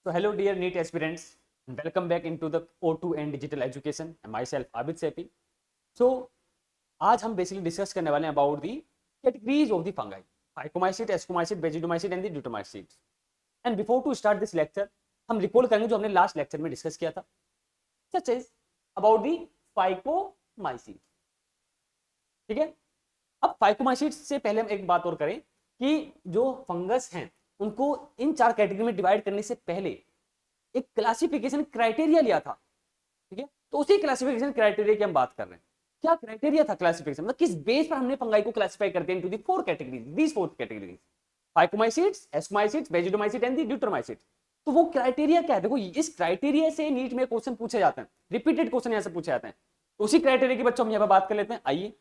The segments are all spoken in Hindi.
So hello dear NEET aspirants, welcome back into the O2N Digital Education and myself Abid Sepi. So आज हम बेसिकली डिस्कस करने वाले हैं about the categories of the fungi, phycomycete, ascomycete, basidiomycete and the deuteromycete. And before to start this lecture हम रिकॉल करेंगे जो हमने लास्ट लेक्चर में डिस्कस किया था, सच इज अबाउट दी फाइकोमाइसीट. ठीक है, अब फाइकोमाइसीट से पहले हम एक बात और करें कि जो फंगस हैं उनको इन चार कैटेगरी में डिवाइड करने से पहले एक क्लासिफिकेशन क्राइटेरिया लिया था. ठीक है, तो उसी क्लासिफिकेशन क्राइटेरिया की हम बात कर रहे हैं. क्या क्राइटेरिया था क्लासिफिकेशन, मतलब किस बेस पर हमने फंगाई को क्लासिफाई करते हैं into the four categories, these four categories, phycomycetes, ascomycetes, basidiomycete and the deuteromycete. तो वो क्राइटेरिया क्या है? देखो, इस क्राइटेरिया से नीट में क्वेश्चन पूछे जाते हैं, रिपीटेड क्वेश्चन यहां से पूछे जाते हैं. तो उसी क्राइटेरिया की बच्चों हम यहां पर बात कर लेते हैं. आइए,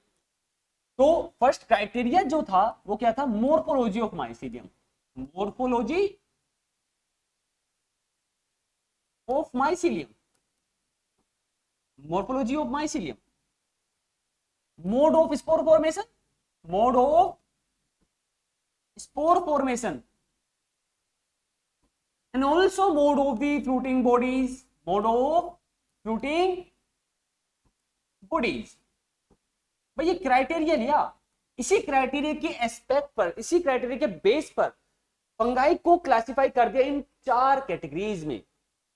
तो फर्स्ट क्राइटेरिया जो था वो क्या था? Morphology of mycelium. Morphology of mycelium, morphology of mycelium, mode of spore formation, mode of spore formation and also mode of the fruiting bodies, mode of fruiting bodies. भाई ये क्राइटेरिया लिया, इसी क्राइटेरिया के एस्पेक्ट पर, इसी क्राइटेरिया के बेस पर फंगाई को क्लासिफाई कर दिया इन चार कैटेगरीज में,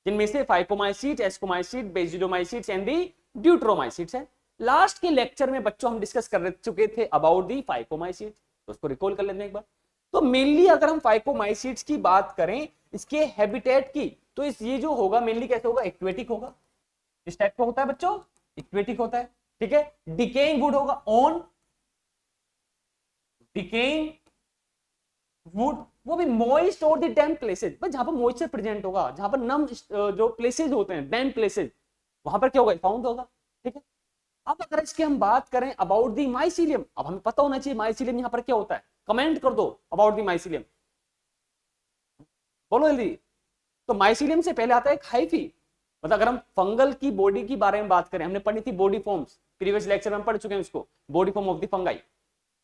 जिनमें से फाइकोमाइसीट, एस्कोमाइसीट, बेजिडोमाइसीट्स एंड दी ड्यूट्रोमाइसीट्स है. लास्ट के लेक्चर में बच्चों हम डिस्कस कर चुके थे अबाउट दी फाइकोमाइसीट, तो उसको रिकॉल कर लेते हैं एक बार. तो मेनली अगर हम फाइकोमाइसीट्स की बात करें, इसके हैबिटेट की, तो ये जो होगा मेनली कैसे होगा? एक्वेटिक होगा. इस टाइप का होता है बच्चों, एक्वेटिक होता है. ठीक है, डिकेइंग वुड होगा, ऑन डिकेइंग वुड, वो भी मॉइस्ट और द डैम्प प्लेसेज, बस जहां पर मॉइस्चर प्रेजेंट होगा, जहां पर नम जो प्लेसेज होते हैं, डैम्प प्लेसेज, वहां पर क्या होगा? फाउंड होगा. ठीक है, अब अगर इसकी हम बात करें अबाउट दी माइसीलियम, अब हमें पता होना चाहिए माइसीलियम यहां पर क्या होता है. कमेंट कर दो अबाउट दी माइसीलियम, बोलो जल्दी. तो माइसीलियम से पहले आता है एक हाइफी. मतलब अगर हम फंगल की बॉडी की बारे में बात करें, हमने पढ़ी थी बॉडी फॉर्म्स, प्रीवियस लेक्चर में हम पढ़ चुके हैं उसको, body form of the fungi.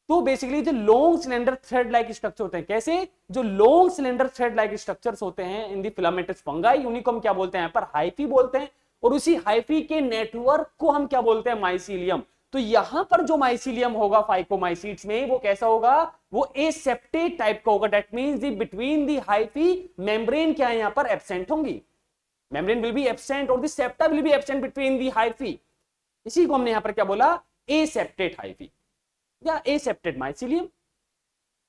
तो बेसिकली जो long cylinder thread like structure होते हैं, कैसे? जो long cylinder thread like structures होते हैं इन दी फिलामेंटस फंगाई, उन्हीं को हम क्या बोलते हैं? यहाँ पर हाइफी बोलते हैं. और उसी हाइफी के नेटवर्क को हम क्या बोलते हैं? माइसीलियम. तो यहां पर जो माइसीलियम होगा फाइकोमाइसीट्स में, वो कैसा होगा? वो एसेप्टेट टाइप का होगा. That means the between the hyphae membrane क्या है? यहां पर एब्सेंट होंगी, मेम्ब्रेन विल बी एब्सेंट और the septa will be absent between the hyphae. इसी को हमने यहां पर क्या बोला? एसेप्टेट हाइफी या एसेप्टेड माइसीलियम.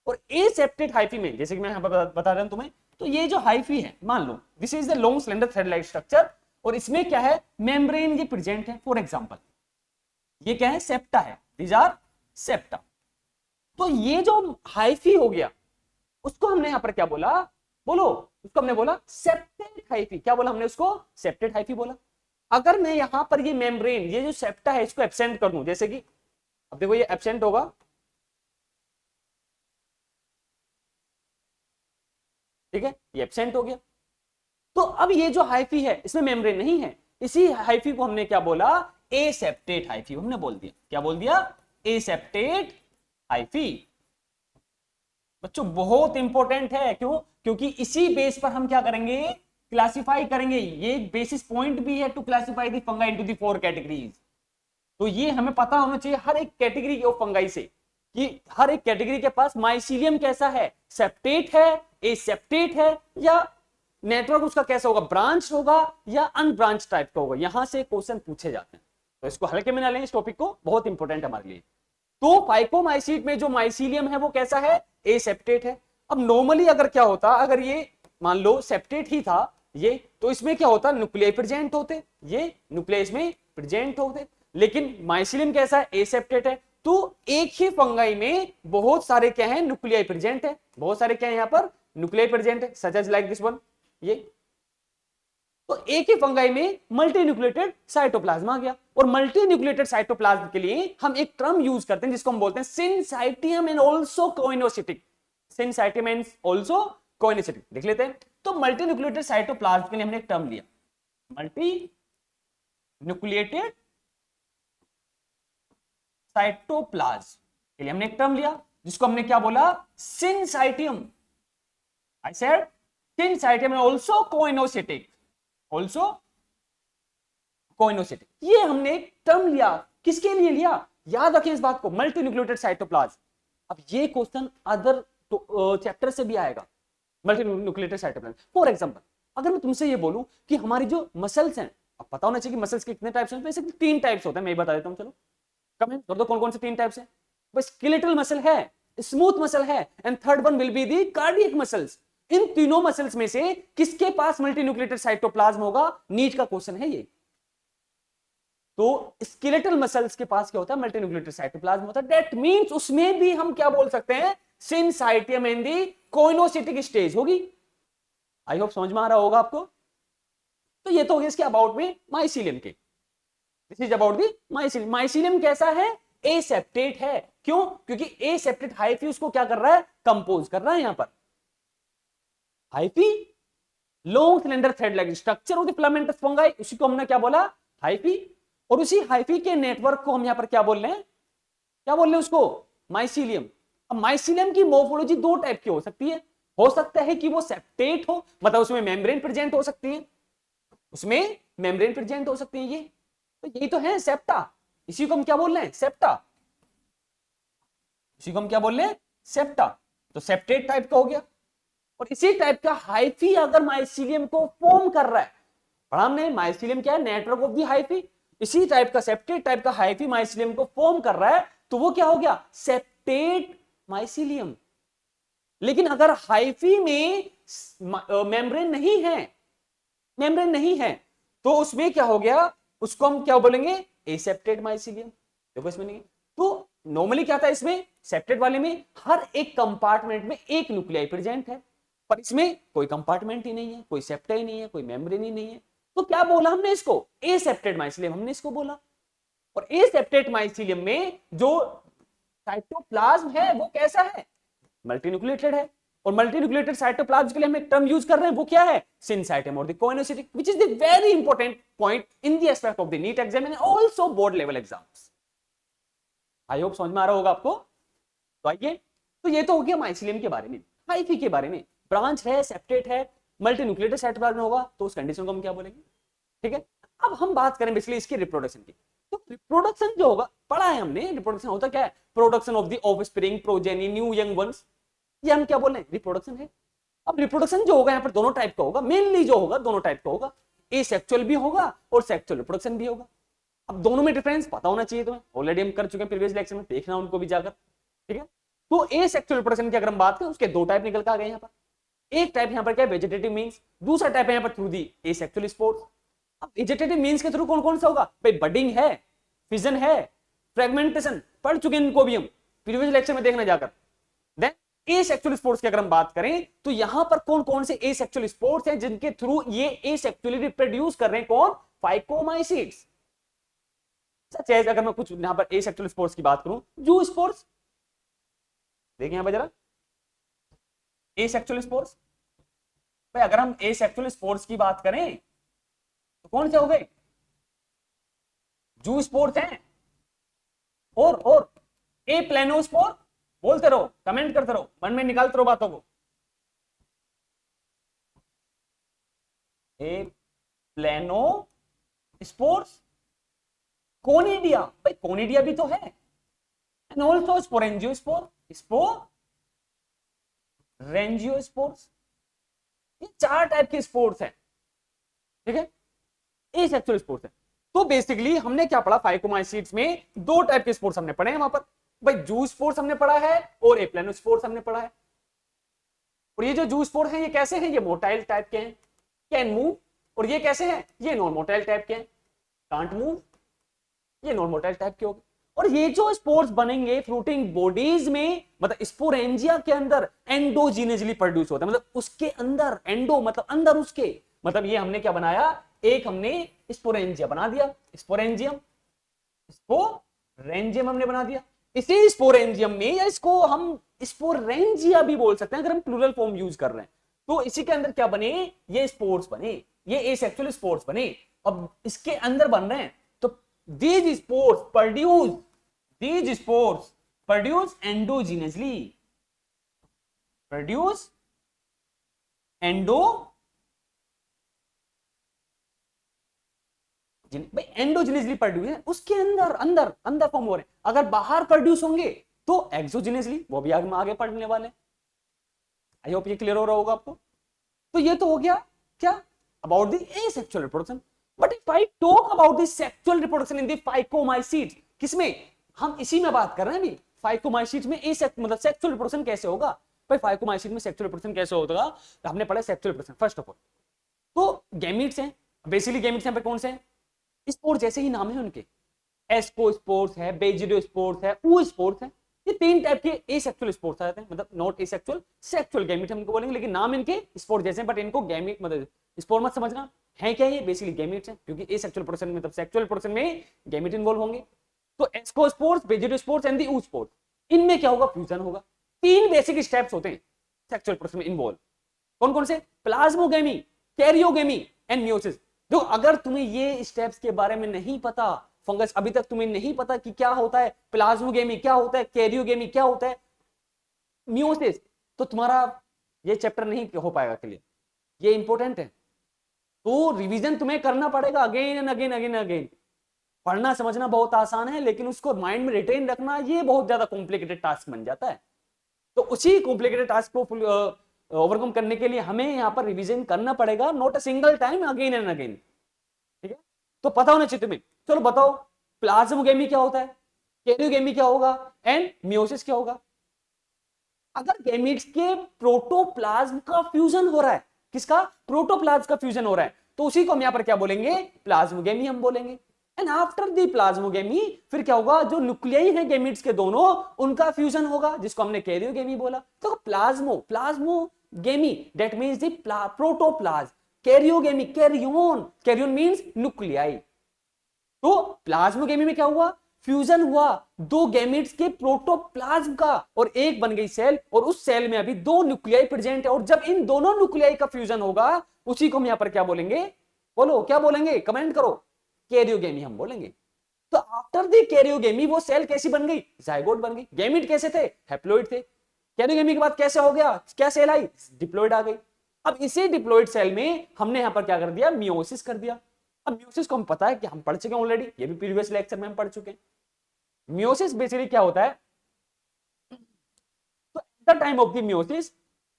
और एसेप्टेड हाइफी में, जैसे कि मैं यहां पर बता रहा हूं तुम्हें, तो ये जो हाइफी है, मान लो this is the long cylinder thread like structure, और इसमें क्या है? मेम्ब्रेन ये प्रेजेंट है. फॉर एग्जांपल ये क्या है? सेप्टा है, दीज आर सेप्टा. तो ये जो हाइफी हो गया, उसको हमने यहां पर क्या बोला? बोलो, उसको हमने बोला सेप्टेड हाइफी. क्या बोला हमने उसको? सेप्टेड हाइफी बोला. अगर मैं यहां पर ये मेम्ब्रेन, ये जो सेप्टा है, इसको एब्सेंट कर दूं, जैसे कि अब देखो ये एब्सेंट होगा, ठीक है, ये एब्सेंट हो गया. तो अब ये जो हाइफी है, इसमें मेम्ब्रेन नहीं है. इसी हाइफी को हमने क्या बोला? एसेप्टेट हाइफी हमने बोल दिया. क्या बोल दिया? Aseptate hyphae. बच्चों बहुत इंपॉर्टेंट है. क्यों? क्योंकि इसी बेस पर हम क्या करेंगे? क्लासिफाई करेंगे. ये बेसिस पॉइंट भी है to classify the fungi into the four categories. तो ये हमें पता होना चाहिए हर एक कैटेगरी ऑफ फंगाई से, कि हर एक कैटेगरी के पास माइसीलियम कैसा है? सेप्टेट है, एसेप्टेट है, या नेटवर्क उसका कैसा होगा? ब्रांच होगा या अनब्रांच टाइप का होगा. यहां से क्वेश्चन पूछे जाते हैं, तो इसको हल्के में ना लें, इस टॉपिक को, बहुत इंपॉर्टेंट है हमारे लिए. तो फाइकोमाइसीट में जो माइसीलियम है वो कैसा है? एसेप्टेट है. अब नॉर्मली अगर क्या होता, अगर ये मान लो सेप्टेट ही था ये, तो इसमें क्या होता? न्यूक्लियाई प्रेजेंट होते, ये न्यूक्लियाई इसमें प्रेजेंट होते. लेकिन माइसीलियम कैसा है? एसेप्टेट है. तो एक ही फंगाई में बहुत सारे क्या है? न्यूक्लियाई प्रेजेंट है. बहुत सारे क्या है यहां पर? न्यूक्लियाई प्रेजेंट है, such as like this one, ये. तो एक ही फंगाई में मल्टी न्यूक्लिएटेड साइटोप्लाज्म आ गया. और मल्टी न्यूक्लिएटेड साइटोप्लाज्म के लिए हम एक टर्म यूज करते हैं जिसको हम बोलते हैं सिनसाइटियम एंड आल्सो कोइनोसिटिक. सिनसाइटियम एंड आल्सो कोइनोसिटिक लिख लेते हैं. तो मल्टी न्यूक्लिएटेड साइटोप्लाज्म के लिए हमने एक टर्म लिया, मल्टी न्यूक्लिएटेड साइटोप्लाज्म के लिए हमने एक टर्म लिया जिसको हमने क्या बोला? Syncytium. I said syncytium and also coinocytic, also coinocytic। ये हमने एक टर्म लिया, किसके लिए लिया, याद रखें इस बात को, मल्टीन्यूक्लियोटाइड साइटोप्लाज्म। अब ये क्वेश्चन अदर चैप्टर से भी आएगा, मल्टीन्यूक्लियोटाइड साइटोप्लाज्म। फॉर एग्जांपल अगर मैं तुमसे ये बोलूं कि हमारी जो मसल्स हैं, अब पता होना चाहिए कि मसल्स के कितने टाइप्स हैं, बेसिकली 3 टाइप्स होते हैं, मैं ये बता देता हूं, चलो कमेंट कर दो कौन कौन से 3 टाइप्स हैं। बस स्केलेटल मसल है, स्मूथ मसल है, and third one will be the cardiac muscles. इन तीनों मसल्स में से किसके पास मल्टीन्यूक्लियोटाइड साइटोप्लाज्म होगा, नीट का क्वेश्चन है ये। तो स्केलेटल मसल्स के पास क्या होता है, मल्टीन्यूक्लियोटाइड साइटोप्लाज्म होता है। दैट मींस उसमें भी हम क्या बोल सकते हैं, सिनसाइटियम इन दी कोइनोसिटिक स्टेज होगी। आई होप समझ में आ रहा होगा आपको। तो ये तो हो गया इसके अबाउट में माइसीलियम के। This is about the mycelium. Mycelium कैसा है, एसेप्टेट है। क्यों, क्योंकि एसेप्टेट हाइफी उसको क्या कर रहा है, कंपोज कर रहा है। यहां पर hyphae long cylinder thread like structure of the filamentous fungi, उसी को हमने क्या बोला, हाइफी। और उसी हाइफी के नेटवर्क को हम यहां पर क्या बोल रहे हैं, क्या बोल रहे हैं उसको, माइसीलियम। अब माइसीलियम की मोर्फोलॉजी 2 टाइप की हो सकती है। हो सकता है कि वो सेप्टेट हो, मतलब उसमें मेम्ब्रेन प्रेजेंट हो सकती है, उसमें मेम्ब्रेन प्रेजेंट हो सकती है। ये तो यही तो है सेप्टा, इसी को हम क्या बोल रहे हैं, सेप्टा। इसी को हम क्या बोल रहे हैं, सेप्टा। तो सेप्टेट टाइप का हो गया। और इसी टाइप का हाइफी अगर माइसीलियम को फॉर्म कर रहा है, पढ़ा हमने माइसीलियम क्या है, नेटवर्क ऑफ दी हाइफी। इसी टाइप का सेप्टेट टाइप का हाइफी माइसीलियम को फॉर्म कर रहा है, तो वो क्या हो गया, सेप्टेट माइसीलियम। लेकिन अगर हाइफी में मेम्ब्रेन नहीं है, मेम्ब्रेन नहीं है, तो उसमें क्या हो गया, उसको हम क्या बोलेंगे, एसेप्टेट माइसीलियम। देखो इसमें नहीं, तो नॉर्मली क्या था इसमें, सेप्टेट वाले में हर एक कंपार्टमेंट में एक न्यूक्लियाई प्रेजेंट है, पर इसमें कोई कंपार्टमेंट ही नहीं है, कोई सेप्टा ही नहीं है, कोई मेम्ब्रेन ही नहीं है। तो क्या बोला हमने इसको, एसेप्टेट माइसीलियम हमने इसको बोला। और एसेप्टेट माइसीलियम में जो साइटोप्लाज्म है वो कैसा है, मल्टीन्यूक्लियोटाइड है। और मल्टीन्यूक्लियोटाइड साइटोप्लाज्म के लिए हम एक टर्म यूज कर रहे हैं, वो क्या है, सिनसाइटियम और the coenocytic, which is the very important point in the aspect of the NEET exam and also board level exams. I hope समझ में आ रहा होगा आपको। तो आइए, तो ये तो हो गया माइसीलियम के बारे में। हाइफी के बारे में, ब्रांच है, सेप्टेट है, मल्टीन्यूक्लियोटाइड साइटोप्लाज्म होगा, तो उस कंडीशन को हम क्या बोलेंगे, ठीक है। अब हम बात करें बेसिकली इसकी रिप्रोडक्शन की। तो रिप्रोडक्शन जो होगा, पढ़ा है हमने, रिप्रोडक्शन होता क्या है, production of the offspring, progeny, new young ones, ये हम क्या बोल रहे हैं, रिप्रोडक्शन है। अब रिप्रोडक्शन जो होगा यहाँ पर दोनों टाइप का होगा, मेनली जो होगा दोनों टाइप का होगा, एसेक्सुअल भी होगा और सेक्सुअल रिप्रोडक्शन भी होगा। अब दोनों में डिफरेंस पता होना चाहिए तुम्हें, ऑलरेडी हम कर चुके हैं प्रीवियस लेक्चर में, देखना उनको भी जाकर, ठीक है। तो एसेक्सुअल रिप्रोडक्शन की अगर हम बात करें, उसके 2 टाइप निकल के आ गए यहाँ पर। एक टाइप यहाँ पर क्या है, वेजिटेटिव मीन्स, दूसरा टाइप है यहाँ पर थ्रू दी एसेक्सुअल स्पोर्स। अब वेजिटेटिव मीन्स के थ्रू कौन कौन सा होगा भाई, बडिंग है, फिजन है, फ्रेगमेंटेशन, पढ़ चुके हैं इनको भी हम प्रीवियस लेक्चर में, देखना जाकर। देन एसेक्सुअल स्पोर्ट्स की अगर हम बात करें, तो यहां पर कौन कौन से एसेक्सुअल स्पोर्ट्स हैं जिनके थ्रू ये एसेक्सुअली रिप्रोड्यूस कर रहे हैं, कौन, फाइकोमाइसीट्स। सच है, अगर मैं कुछ यहां पर एसेक्सुअल स्पोर्ट्स की बात करूं, जू स्पोर्ट्स, देखिए यहां पर जरा एसेक्सुअल स्पोर्ट्स। भाई अगर हम एसेक्सुअल स्पोर्ट्स की बात करें तो कौन से हो गए, जू स्पोर्ट्स हैं, और ए प्लेनो स्पोर्ट, बोलते रहो, कमेंट करते रहो, मन में निकालते रहो बातों को। ए प्लेनो स्पोर्ट्स, कोनिडिया, भाई कोनिडिया भी तो है, एंड ऑल्सो स्पोरेंजियोस्पोर, स्पोरेंजियोस्पोर्स। ये 4 टाइप के स्पोर्ट्स हैं, ठीक है, एसेक्सुअल स्पोर्ट्स है। तो बेसिकली हमने क्या पढ़ा, फाइकोमाइसीट्स में 2 टाइप के स्पोर्ट्स हमने पढ़े हैं वहां पर, भाई जू स्पोर्ट्स हमने पढ़ा है और एप्लेनो स्पोर्ट्स हमने पढ़ा है। और ये जो जू स्पोर्ट्स हैं ये कैसे हैं, ये मोटाइल टाइप के हैं, कैन मूव। और ये कैसे हैं, ये नॉन मोटाइल टाइप के हैं, कांट मूव, ये नॉन मोटाइल टाइप के हो गए। और ये जो स्पोर्ट्स बनेंगे फ्लोटिंग बॉडीज में, मतलब स्पोरेंजिया के अंदर एंडोजीनियसली प्रोड्यूस होता है, मतलब उसके अंदर, एंडो मतलब अंदर उसके, मतलब ये हमने क्या बनाया, एक हमने स्पोरेंजिया बना दिया, स्पोरेंजियम हमने बना दिया। इसी स्पोरेंजियम में, या इसको हम स्पोरेंजिया भी बोल सकते हैं अगर हम प्लूरल फॉर्म यूज कर रहे हैं, तो इसी के अंदर क्या बने, ये स्पोर्ट्स बने, ये एसेक्सुअल स्पोर्ट्स बने। अब इसके अंदर बन रहे हैं, तो these spores produce endogenously, produce endo भाई एंडोजिनियसली प्रोड्यूस है, उसके अंदर अंदर अंदर फॉर्म हो रहे हैं। अगर बाहर प्रोड्यूस होंगे तो एक्सोजिनियसली, वो भी आगे पढ़ने वाले। आई होप ये क्लियर हो रहा होगा आपको। तो ये तो हो गया क्या about the asexual reproduction. But if I talk about the sexual reproduction in the phycomycetes, किसमें हम इसी में बात कर रहे हैं अभी, फाइकोमाइसीट्स में मतलब सेक्सुअल रिप्रोडक्शन कैसे होगा। भाई फाइकोमाइसीट में सेक्सुअल रिप्रोडक्शन कैसे होगा, तो हमने पढ़ा sexual reproduction. First of all तो गैमीट्स हैं, बेसिकली गैमीट्स यहाँ पे कौन से हैं, स्पोर्स जैसे ही नाम है उनके, एस्को स्पोर्स है, बेजिडो स्पोर्स है, ऊ स्पोर्स है। ये तीन टाइप के एसेक्सुअल स्पोर्ट्स आते हैं, मतलब नॉट एसेक्सुअल, सेक्सुअल गैमीट हम इनको बोलेंगे, लेकिन नाम इनके स्पोर्ट जैसे हैं, बट इनको गैमीट मतलब स्पोर्ट मत समझना है क्या, ये बेसिकली गैमीट्स हैं, क्योंकि एसेक्सुअल प्रोडक्शन में मतलब सेक्सुअल प्रोडक्शन में गैमीट इन्वॉल्व होंगे। तो एस्को स्पोर्स, बेजिडो स्पोर्स एंड दी ऊ स्पोर्स, इनमें क्या होगा, फ्यूजन होगा। तीन बेसिक स्टेप्स होते हैं सेक्सुअल प्रोडक्शन में इन्वॉल्व, कौन कौन से, प्लाज्मोगेमी, कैरियोगेमी एंड मियोसिस। जो अगर तुम्हें ये स्टेप्स के बारे में नहीं पता, फंगस अभी तक तुम्हें नहीं पता कि क्या होता है प्लाज्मोगेमी, क्या होता है कैरियोगेमी, क्या होता है मियोसिस, तो तुम्हारा ये चैप्टर नहीं हो पाएगा क्लियर। ये इंपॉर्टेंट है, तो रिवीजन तुम्हें करना पड़ेगा again and again again again. पढ़ना समझना बहुत आसान है, लेकिन उसको माइंड में रिटेन रखना ये बहुत ज्यादा कॉम्प्लिकेटेड टास्क बन जाता है। तो उसी कॉम्प्लिकेटेड टास्क को ओवरकम करने के लिए हमें यहाँ पर रिवीजन करना पड़ेगा, not a single time, again and again. ठीक है, तो पता होना चाहिए तुम्हें। चलो बताओ प्लाज्मोगेमी क्या होता है, कैरियोगेमी क्या होगा एंड मियोसिस क्या होगा। अगर गैमीट्स के प्रोटोप्लाज्म का फ्यूजन हो रहा है, किसका, प्रोटोप्लाज्म का फ्यूजन हो रहा है, तो उसी को हम यहां पर क्या बोलेंगे, प्लाज्मोगेमी हम बोलेंगे। एंड आफ्टर दी प्लाज्मोगेमी फिर क्या होगा, जो न्यूक्लियाई हैं गैमीट्स के दोनों, उनका फ्यूजन होगा, जिसको हमने कैरियोगेमी बोला। तो plasmogamy that means the protoplasm, karyogamy कैरियोन means nuclei. तो प्लाज्मोगेमी में क्या हुआ, फ्यूजन हुआ दो गैमेट्स के प्रोटोप्लाज्म का, और एक बन गई सेल, और उस सेल में अभी दो न्यूक्लियाई प्रेजेंट है, और जब इन दोनों न्यूक्लियाई का फ्यूजन होगा, उसी को हम यहां पर क्या बोलेंगे, बोलो क्या बोलेंगे, कमेंट करो, कैरियोगेमी हम बोलेंगे। तो आफ्टर दी कैरियोगेमी वो सेल कैसी बन गई, जायगोट बन गई। गैमेट कैसे थे, हैप्लॉइड थे। कैरियोगेमी के बाद कैसे हो गया, क्या सेल आई, डिप्लॉइड आ गई। अब इसी डिप्लॉइड सेल में हमने यहां पर क्या कर दिया, मियोसिस कर दिया। अब मियोसिस को हम पता है कि हम पढ़ चुके हैं ऑलरेडी, ये भी प्रीवियस लेक्चर में हम पढ़ चुके हैं। मियोसिस बेसिकली क्या होता है, तो at the time of the meiosis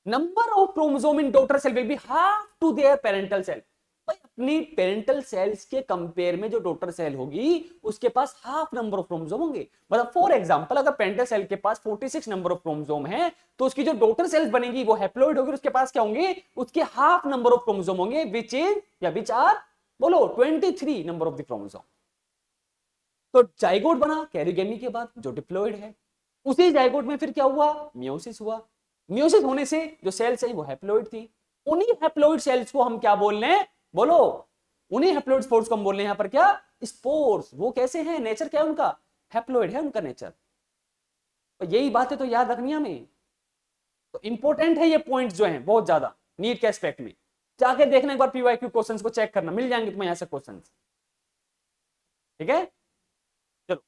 number of chromosome in daughter cell will be half to their parental cell. भाई अपनी पेरेंटल सेल्स के कंपेयर में जो डॉटर सेल होगी उसके पास हाफ नंबर ऑफ क्रोमोसोम होंगे। मतलब फॉर एग्जांपल अगर पेरेंटल सेल के पास 46 नंबर ऑफ क्रोमोसोम है, तो उसकी जो डॉटर सेल्स बनेगी वो हैप्लॉइड होगी, उसके पास क्या होंगे, उसके हाफ नंबर ऑफ क्रोमोसोम होंगे, विच आर बोलो 23 नंबर ऑफ द क्रोमोसोम। तो जाइगोट बना कैरियोगेमी के बाद जो डिप्लॉइड है, उसी जाइगोट में फिर क्या हुआ, मियोसिस हुआ। मियोसिस होने से जो सेल्स है वो हैप्लॉइड थी। उन्हीं हैप्लॉइड सेल्स को हम क्या बोल रहे हैं, बोलो उन्हीं हैप्लॉइड स्पोर्स को हम बोल रहे हैं यहां पर क्या, स्पोर्स। वो कैसे हैं, नेचर क्या है उनका, हैप्लॉइड है उनका नेचर। तो यही बातें तो याद रखनी है हमें। तो इंपॉर्टेंट है ये पॉइंट जो है बहुत ज्यादा नीट के एस्पेक्ट में। जाके देखना एक बार पीवाईक्यू क्वेश्चंस को चेक करना, मिल जाएंगे तुम्हें यहां से क्वेश्चंस। ठीक है, चलो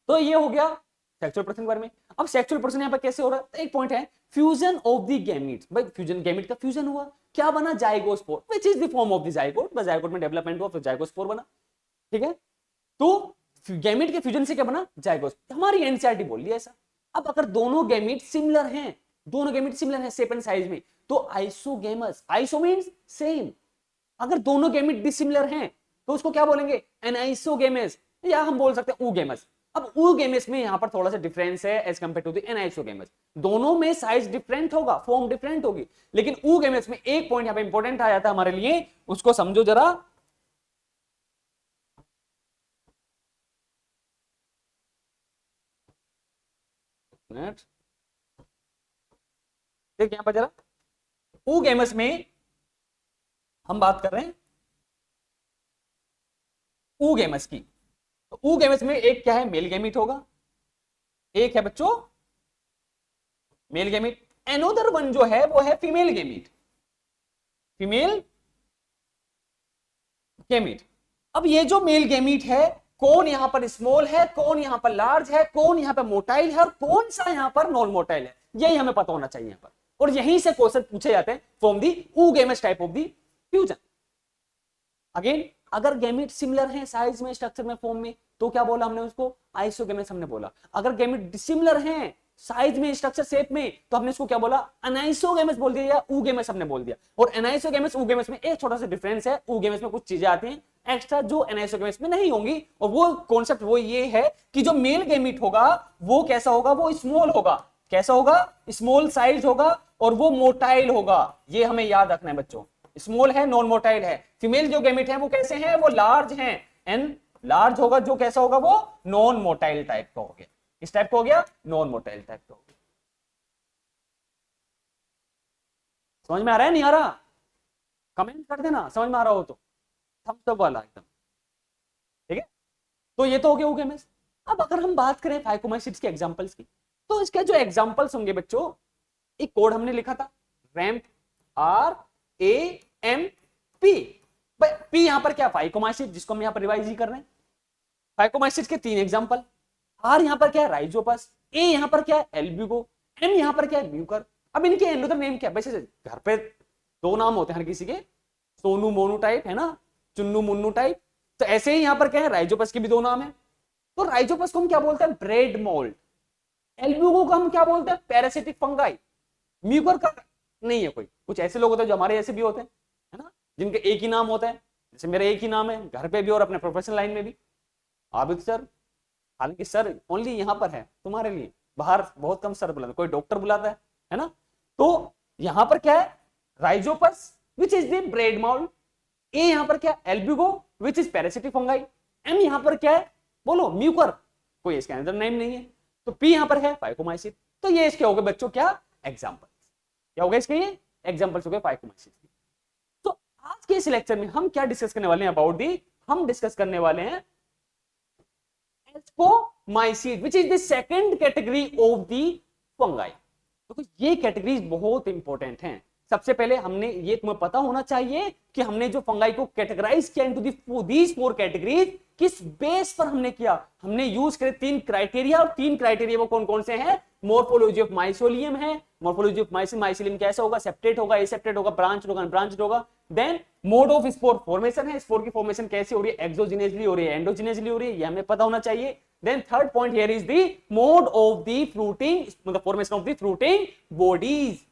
तो ये हो गया सेक्सुअल पर्सन के बारे में। अब सेक्सुअल पर्सन यहां पर कैसे हो रहा है, एक पॉइंट है फ्यूजन ऑफ द गैमीट्स। भाई फ्यूजन, गैमीट का फ्यूजन हुआ, क्या बना, zygospore, which is the form of the zygote. बस जाइगोट में डेवलपमेंट हुआ, फिर जाइगोस्पोर बना। ठीक है, तो गैमीट के फ्यूजन से क्या बना, जाइगोस्पोर। हमारी एनसीईआरटी बोल रही है ऐसा। अब अगर दोनों गैमीट सिमिलर हैं, दोनों गैमीट सिमिलर हैं शेप एंड साइज में, तो आइसोगेमस, आइसो मींस सेम। अगर दोनों गैमीट डिसिमिलर हैं तो उसको क्या बोलेंगे, एनाइसोगेमस, या हम बोल सकते हैं ऊगेमस। अब ऊगेमस में यहां पर थोड़ा सा डिफरेंस है as compare to the anisogamous. दोनों में साइज डिफरेंट होगा, फॉर्म डिफरेंट होगी, लेकिन ऊगेमस में एक पॉइंट यहां पे इंपॉर्टेंट आ जाता है हमारे लिए, उसको समझो जरा। ठीक, यहां पर जरा ऊगेमस में हम बात कर रहे हैं ऊगेमस की। तो ऊगेमस में एक क्या है, मेल गैमीट होगा, एक है बच्चों मेल गैमीट, एनोदर वन जो है वो है फीमेल गैमीट, फीमेल गैमीट। अब ये जो मेल गैमीट है, कौन यहां पर स्मॉल है, कौन यहां पर लार्ज है, कौन यहां पर मोटाइल है, और कौन सा यहां पर नॉन मोटाइल है, यही हमें पता होना चाहिए यहां पर। और यहीं से क्वेश्चन पूछे जाते हैं from the oogamous type of the fusion. Again अगर गैमेट सिमिलर हैं साइज में, स्ट्रक्चर में, फॉर्म में, तो क्या बोला हमने उसको, आइसोगेमस हमने बोला। अगर गैमेट डिसिमिलर हैं साइज में, स्ट्रक्चर, शेप में, तो हमने इसको क्या बोला, अनाइसोगेमस बोल दिया या oogamous हमने बोल दिया। और अनाइसोगेमस oogamous में एक छोटा सा डिफरेंस है, oogamous में कुछ चीजें आती हैं एक्स्ट्रा जो अनाइसोगेमस में नहीं होंगी, और वो कॉन्सेप्ट वो ये है कि जो मेल गैमेट होगा वो कैसा होगा, वो स्मॉल होगा। कैसा होगा, स्मॉल साइज होगा, और वो मोटाइल होगा। ये हमें याद रखना है बच्चों, स्मॉल है, नॉन मोटाइल है। फीमेल जो गैमेट है वो कैसे हैं, वो लार्ज हैं, एंड लार्ज होगा जो कैसा होगा, वो नॉन मोटाइल टाइप का हो गया। किस टाइप का हो गया, नॉन मोटाइल टाइप का हो गया। समझ में आ रहा है, नहीं आ रहा, कमेंट कर देना समझ में आ रहा हो तो, थम्स अप वाला एकदम, ठीक है। तो ये तो हो गया oogamous। अब अगर हम बात करें फाइकोमाइसिट्स के एग्जांपल्स की, तो इसके जो एग्जांपल्स होंगे बच्चों, एक कोड हमने लिखा था, रैम्प, RAMP। पी यहां पर क्या, फाइकोमाइसिट, जिसको हम यहां पर रिवाइज ही कर रहे हैं। फाइकोमाइसिट के 3 एग्जांपल, आर यहां पर क्या है, राइजोपस, ए यहां पर क्या है, एल्ब्यूगो, एम यहां पर क्या है, म्यूकर। अब इनके एंडोथर नेम क्या है, वैसे घर पे 2 नाम होते हैं हर किसी के, सोनू मोनू टाइप है ना, चुन्नू मुन्नू टाइप। तो ऐसे ही यहां पर क्या है, राइजोपस के भी 2 नाम है। तो राइजोपस को हम क्या बोलते हैं, ब्रेड मोल्ड। एल्ब्यूगो को हम क्या बोलते हैं, पैरासिटिक फंगाई। म्यूकर का नहीं है कोई, कुछ ऐसे लोग होते हैं जो हमारे ऐसे भी होते हैं, है ना, जिनके एक ही नाम होता है, जैसे मेरा एक ही नाम है घर पे भी और अपने प्रोफेशनल लाइन में भी, आबिद सर। हालांकि सर ओनली यहां पर है तुम्हारे लिए, बाहर बहुत कम सर बुलाते, कोई डॉक्टर बुलाता है ना। तो यहां पर क्या है, Rhizopus which is the bread mould. A यहां पर क्या, Albugo which is parasitic fungi. M यहां पर क्या है, बोलो, म्यूकर, कोई इसके अंदर नेम नहीं है। तो पी यहां पर है फाइकोमाइसिट। तो ये इसके हो गए बच्चों क्या, एग्जाम्पल। क्या हो गया इसके, ये एग्जाम्पल्स हो गए फाइकोमाइसिट। तो आज के इस लेक्चर में हम क्या डिस्कस करने वाले हैं, अबाउट दी, हम डिस्कस करने वाले हैं ascomycete which is the second category of the fungi. तो ये कैटेगरीज बहुत इंपॉर्टेंट हैं। सबसे पहले हमने ये तुम्हें पता होना चाहिए कि हमने जो फंगाई को कैटेगराइज किया इनटू दीस 4 कैटेगरीज, किस बेस पर हमने किया, हमने यूज करे 3 क्राइटेरिया, और 3 क्राइटेरिया वो कौन कौन से हैं, मोर्फोलॉजी ऑफ माइसोलियम है, मोर्फोलॉजी ऑफ माइसोलियम कैसा होगा, सेप्टेट होगा, एसेप्टेट होगा, ब्रांच होगा, अनब्रांच्ड होगा। Then mode of spore formation है, स्पोर की फॉर्मेशन कैसे हो रही है, एक्सोजिनेसली हो रही है, एंडोजिनेसली हो रही है, ये हमें पता होना चाहिए। Then third point here is the mode of the fruiting, मतलब formation of the fruiting bodies.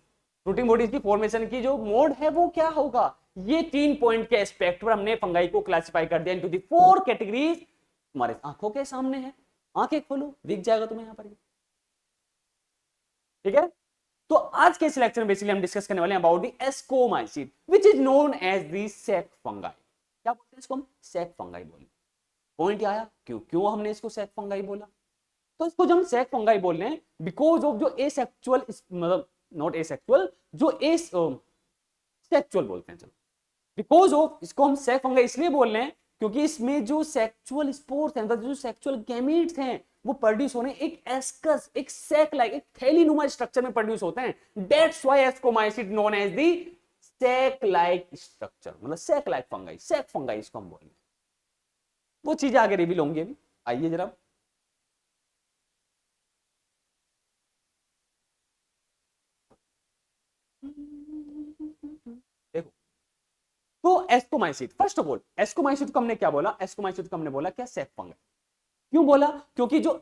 Fruiting bodies की फॉर्मेशन की जो मोड है वो क्या होगा। ये 3 पॉइंट के एस्पेक्ट पर हमने फंगाई को क्लासिफाई कर दिया इनटू द 4 कैटेगरीज। तुम्हारे आंखों के सामने है, आंखें खोलो दिख जाएगा तुम्हें यहां पर, ठीक है। तो आज के इस लेक्चर में बेसिकली हम डिस्कस करने वाले हैं about the ascomycete which is known as the sac fungi. क्या बोलते हैं इसको हम, सैक फंगाई बोले। पॉइंट आया, क्यों क्यों हमने इसको सैक फंगाई बोला। तो इसको जब हम सैक फंगाई बोल रहे हैं बिकॉज ऑफ जो एसेक्सुअल, मतलब नॉट एसेक्सुअल, जो सेक्सुअल बोलते हैं, चलो बिकॉज ऑफ, इसको हम सैक फंगाई इसलिए बोल रहे हैं क्योंकि इसमें जो सेक्सुअल स्पोर्स हैं, मतलब जो सेक्सुअल गैमीट्स हैं, वो प्रोड्यूस होने एक एस्कस, एक सैक लाइक, एक थैलीनुमा स्ट्रक्चर में प्रोड्यूस होते हैं। That's why ascomycete known as the sac like structure, मतलब sac like fungi, sac fungi इसको हम बोल रहे हैं। वो चीजें आगे रिवील होंगी अभी, आइए जरा। देखो, तो एस्कोमाइसिट, फर्स्ट ऑफ ऑल एस्कोमाइसिट को हमने क्या बोला, एस्कोमाइसिट को हमने बोला क्या, सैक फंगाई। क्यों बोला, क्योंकि जो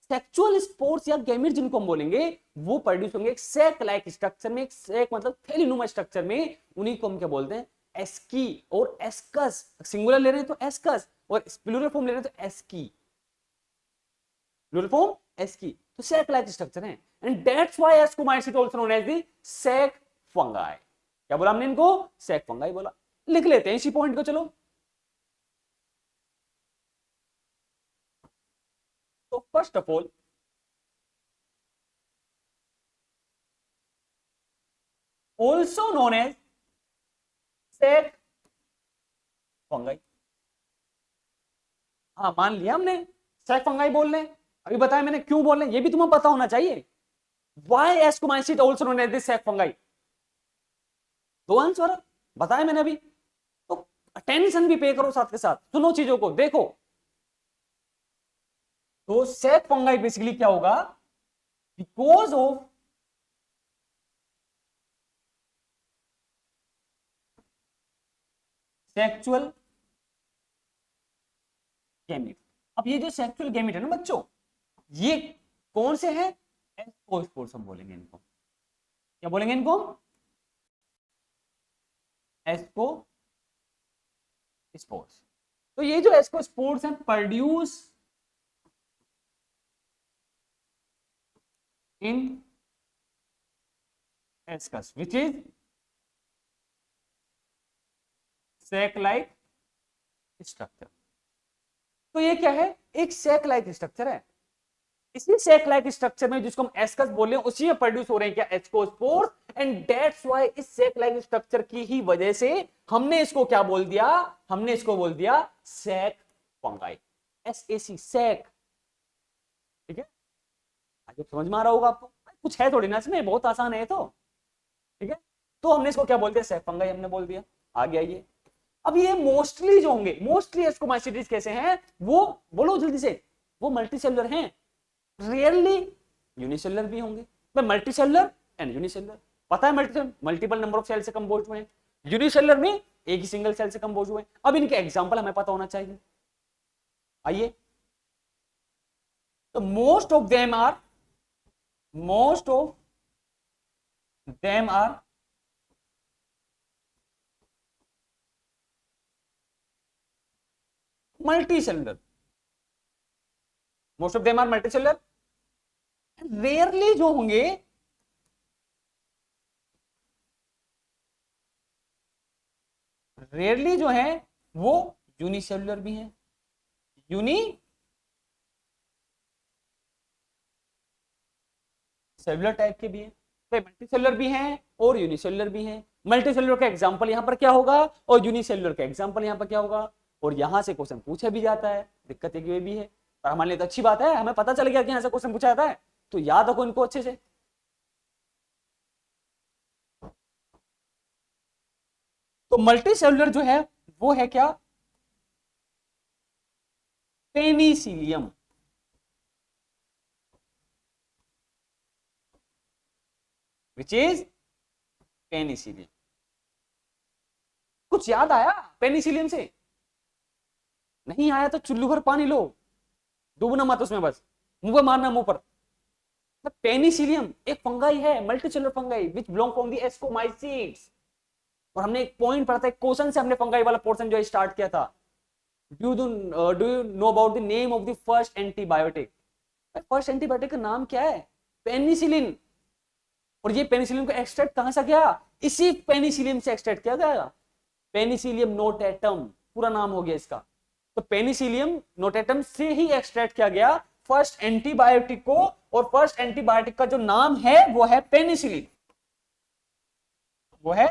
सेक्सुअल स्पोर्स या गैमेट जिनको हम बोलेंगे वो प्रोड्यूस होंगे एक सैक लाइक स्ट्रक्चर में, एक सैक मतलब थैलीनुमा स्ट्रक्चर में, उन्हीं को हम क्या बोलते हैं, एस्की और एस्कस। सिंगुलर ले रहे हैं तो एस्कस, और प्लूरल फॉर्म ले रहे हैं तो एस्की, प्लूरल फॉर्म एस्की। तो सैक लाइक स्ट्रक्चर है, and that's why ascomycete also known as the sac fungi. क्या बोला हमने इनको, सैक फंगाई बोला। लिख लेते हैं इसी पॉइंट को, चलो। तो first of all also known as sac fungi. हाँ मान लिया हमने, सैक फंगाई बोल रहे हैं, अभी बताया मैंने क्यों बोल रहे हैं, ये भी तुम्हें पता होना चाहिए। Why ascomycete also known as sac fungi, 2 answer बताया मैंने अभी। तो अटेंशन भी पे करो, साथ के साथ सुनो चीजों को, देखो। तो सैक फंगाई बेसिकली क्या होगा, बिकॉज ऑफ सेक्सुअल गैमीट। अब ये जो सेक्सुअल गैमीट है ना बच्चों, ये कौन से है? एस्कोस्पोर्स हम बोलेंगे इनको। क्या बोलेंगे इनको? एस्कोस्पोर्स। तो ये जो एस्कोस्पोर्स हैं produce in ascus which is sac like structure. तो ये क्या है? एक सैक लाइक स्ट्रक्चर है। इसी सैक लाइक स्ट्रक्चर में जिसको हम एस्कस बोल रहे हैं उसी में प्रोड्यूस हो रहे हैं क्या? एस्कोस्पोर्स। एंड दैट्स व्हाई इस सैक लाइक स्ट्रक्चर की ही वजह से हमने इसको क्या बोल दिया? हमने इसको बोल दिया सैक फंगाई। SAC sac. ठीक है, आज समझ में आ रहा होगा आपको, कुछ है थोड़ी ना इसमें, बहुत आसान है तो। ठीक है, तो हमने इसको क्या बोल दिया? सैक फंगाई हमने बोल दिया। आगे आइए, अब ये मोस्टली जो होंगे, मोस्टली एस्कोमाइसीटीज कैसे हैं? वो बोलो जल्दी से, वो मल्टीसेलुलर हैं। रेयरली यूनिसेलुलर भी होंगे। मैं मल्टीसेलुलर एंड यूनिसेलुलर, पता है multicellular multiple number of cell से कंपोज हुए हैं, यूनिसेलुलर में एक ही सिंगल सेल से कंपोज हुए हैं। अब इनके एग्जांपल हमें पता होना चाहिए। आइए, तो most of them are multicellular. Most of them are multicellular. Rarely जो होंगे, रेयरली जो है वो यूनिसेलुलर भी हैं। सेलुलर टाइप के भी हैं, तो मल्टीसेलुलर भी हैं और यूनिसेलुलर भी हैं। मल्टीसेलुलर का एग्जांपल यहां पर क्या होगा और यूनिसेलुलर का एग्जांपल यहां पर क्या होगा? और यहां से क्वेश्चन पूछा भी जाता है, दिक्कत एक ये भी है, पर हमारे लिए तो अच्छी बात है, हमें पता चल गया कि यहां से क्वेश्चन पूछा जाता है, तो याद रखो इनको अच्छे से। तो मल्टीसेलुलर जो है वो है क्या? पेनिसिलियम। Which is Penicillium. कुछ याद आया पेनिसिलियम से? नहीं आया तो चुल्लू भर पानी लो, डूबना मत उसमें, बस मुंह पे मारना, मुंह पर। पेनिसिलियम एक फंगाई है, multicellular fungi which belong from the ascomycetes. और हमने एक पॉइंट पढ़ा था, एक क्वेश्चन से हमने फंगाई वाला पोर्शन जो है स्टार्ट किया था। Do you know about the name of the first antibiotic? First antibiotic का नाम क्या है? पेनिसिलिन। और ये पेनिसिलिन को एक्सट्रैक्ट कहां से किया? इसी पेनिसिलियम से एक्सट्रैक्ट किया गया, पेनिसिलियम नोटेटम पूरा नाम हो गया इसका। तो पेनिसिलियम नोटेटम से ही एक्सट्रैक्ट किया गया फर्स्ट एंटीबायोटिक को, और फर्स्ट एंटीबायोटिक का जो नाम है वो है पेनिसिलिन। वो है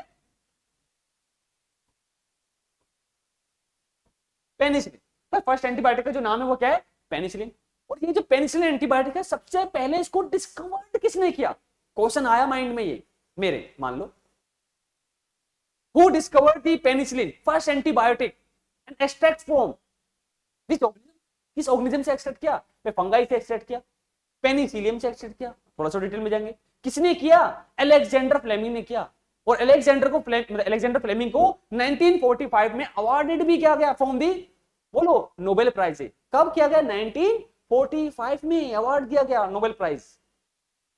पेनिसिलिन। फर्स्ट एंटीबायोटिक का जो नाम है वो क्या है? पेनिसिलिन। और ये जो पेनिसिलिन एंटीबायोटिक है, सबसे पहले इसको डिस्कवर्ड किसने किया? क्वेश्चन आया माइंड में ये मेरे, मान लो, who discovered the penicillin first antibiotic and extract from this organism? किस ऑर्गेनिज्म से एक्सट्रैक्ट किया? फंगाई से एक्सट्रैक्ट किया, पेनिसिलियम से एक्सट्रैक्ट किया। थोड़ा सा डिटेल में जाएंगे, किसने किया? अलेक्जेंडर फ्लेमिंग ने किया। और अलेक्जेंडर फ्लेमिंग को 1945 में अवार्डेड भी किया गया फ्रॉम दी, बोलो, नोबेल प्राइज से। कब किया गया? 1945 में अवार्ड दिया गया नोबेल प्राइज।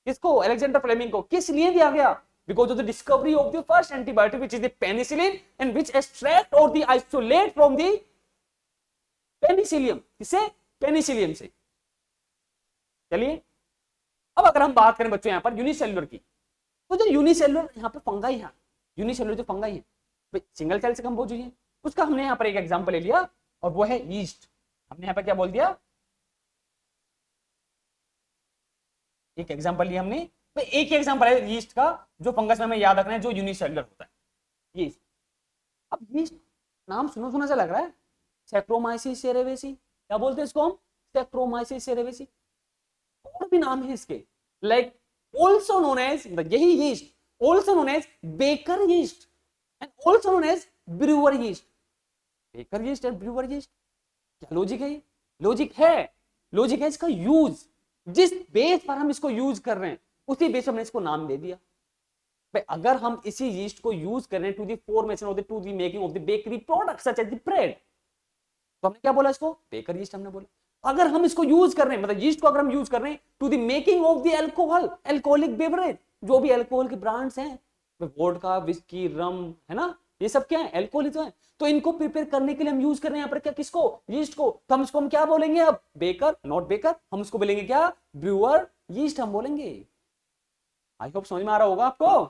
किसको? अलेक्जेंडर फ्लेमिंग को। किस लिए दिया गया? Because of the discovery of the first antibiotic which is the penicillin and which extract और the isolate from the penicillium. किसे? पेनिसिलियम से। चलिए, अब अगर हम बात करें बच्चों यहां पर यूनिसेलुलर की, तो जो यूनिसेलुलर यहाँ पे फंगाई है, यूनिसेलुलर जो फंगाई है सिंगल सेल से कंपोज हुई है, उसका हमने यहाँ पर एक एग्जांपल ले लिया, और वो है यीस्ट। हमने यहाँ पर क्या बोल दिया? एक एग्जांपल लिया हमने, तो एक ही एग्जांपल है यीस्ट का, जो फंगस में हमें याद रखना है, जो यूनिसेलुलर होता है, यीस्ट। अब यीस्ट नाम सुनो सुना सा लग रहा है, सैक्रोमाइसिस सेरेवेसी। क्या बोलते हैं इसको हम? सैक्रोमाइसिस सेरेवेसी। और भी नाम है इसके, लाइक also known as, यही yeast, also known as baker yeast and also known as brewer yeast। baker yeast and brewer yeast, क्या लॉजिक है? लॉजिक है इसका यूज, जिस बेस पर हम इसको यूज कर रहे हैं उसी बेस पर हमने इसको नाम दे दिया। भाई अगर हम इसी यीस्ट को यूज करें to the formation of the to the making of the bakery product such as the bread, तो हमने क्या बोला इसको, बेकर यीस्ट हमने बोला। अगर हम इसको यूज कर रहे हैं, मतलब यीस्ट को अगर हम यूज कर रहे हैं to the making of the alcohol, alcoholic beverage, जो भी अल्कोहल के ब्रांड्स हैं, वोडका, विस्की, रम, है ना, ये सब क्या है, अल्कोहल ही तो है। तो इनको प्रिपेयर करने के लिए हम यूज कर रहे हैं यहाँ पर क्या, किसको, यीस्ट को। तो हम इसको हम क्या बोलेंगे अब, बेकर, नॉट बेकर, हम इसको बोलेंगे क्या, ब्रूअर यीस्ट हम बोलेंगे। आई होप समझ में आ रहा होगा आपको।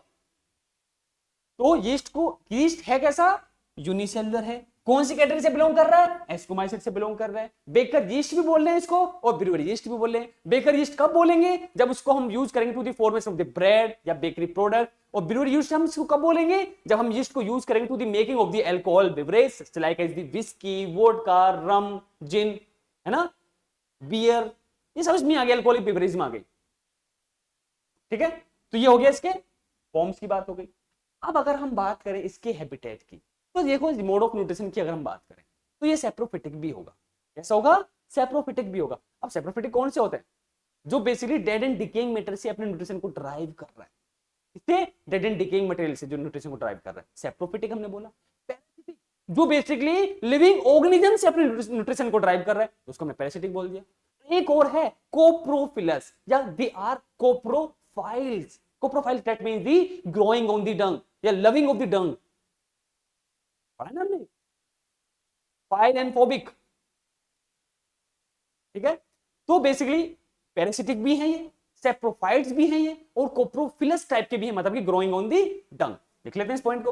तो यीस्ट है कैसा, यूनिसेलुलर है। कौन सी कैटेगरी से बिलोंग कर रहा है, एस्कोमाइसिट से बिलोंग कर रहा है। बेकर यीस्ट भी बोल रहे हैं इसको और ब्रूअरी यीस्ट भी बोल रहे हैं। बेकर यीस्ट कब बोलेंगे, जब उसको हम यूज करेंगे to the formation of the bread या बेकरी प्रोडक्ट। और ब्रूअरी यीस्ट हम इसको कब बोलेंगे, जब हम यीस्ट को यूज करेंगे to the making of the alcohol beverage like as the whisky, vodka, rum, gin, है ना, बियर, ये सब इसमें आ गया, अल्कोहलिक बेवरेज में आ गई। ठीक है, तो ये हो गया इसके फॉर्म्स की बात हो गई। अब अगर हम बात करें इसके हैबिटेट की, तो देखो मोड ऑफ न्यूट्रिशन की अगर हम बात करें तो ये सेप्रोफिटिक भी होगा। कैसा होगा, सेप्रोफिटिक भी होगा। अब सेप्रोफिटिक कौन से होते हैं, जो basically dead and decaying matter से अपने न्यूट्रिशन को ड्राइव कर रहा है, इससे डेड एंड डिकेइंग मटेरियल से जो न्यूट्रिशन को ड्राइव कर रहा है, सेप्रोफिटिक हमने बोला। पैरासिटिक, जो बेसिकली लिविंग ऑर्गेनिज्म से अपने न्यूट्रिशन को ड्राइव कर रहा है, उसको हमने पैरासिटिक बोल दिया। एक और है कोप्रोफिलस, या they are coprophiles. Coprophiles that means the growing on the dung या लविंग ऑफ द डंग, पढ़ा ना हमने, फाइल एंड फोबिक। ठीक है, तो बेसिकली पैरासिटिक भी है ये, सेप्रोफाइट्स भी हैं ये, और कोप्रोफिलस टाइप के भी हैं, मतलब कि ग्रोइंग ऑन दी डंग। देख लेते हैं इस पॉइंट को।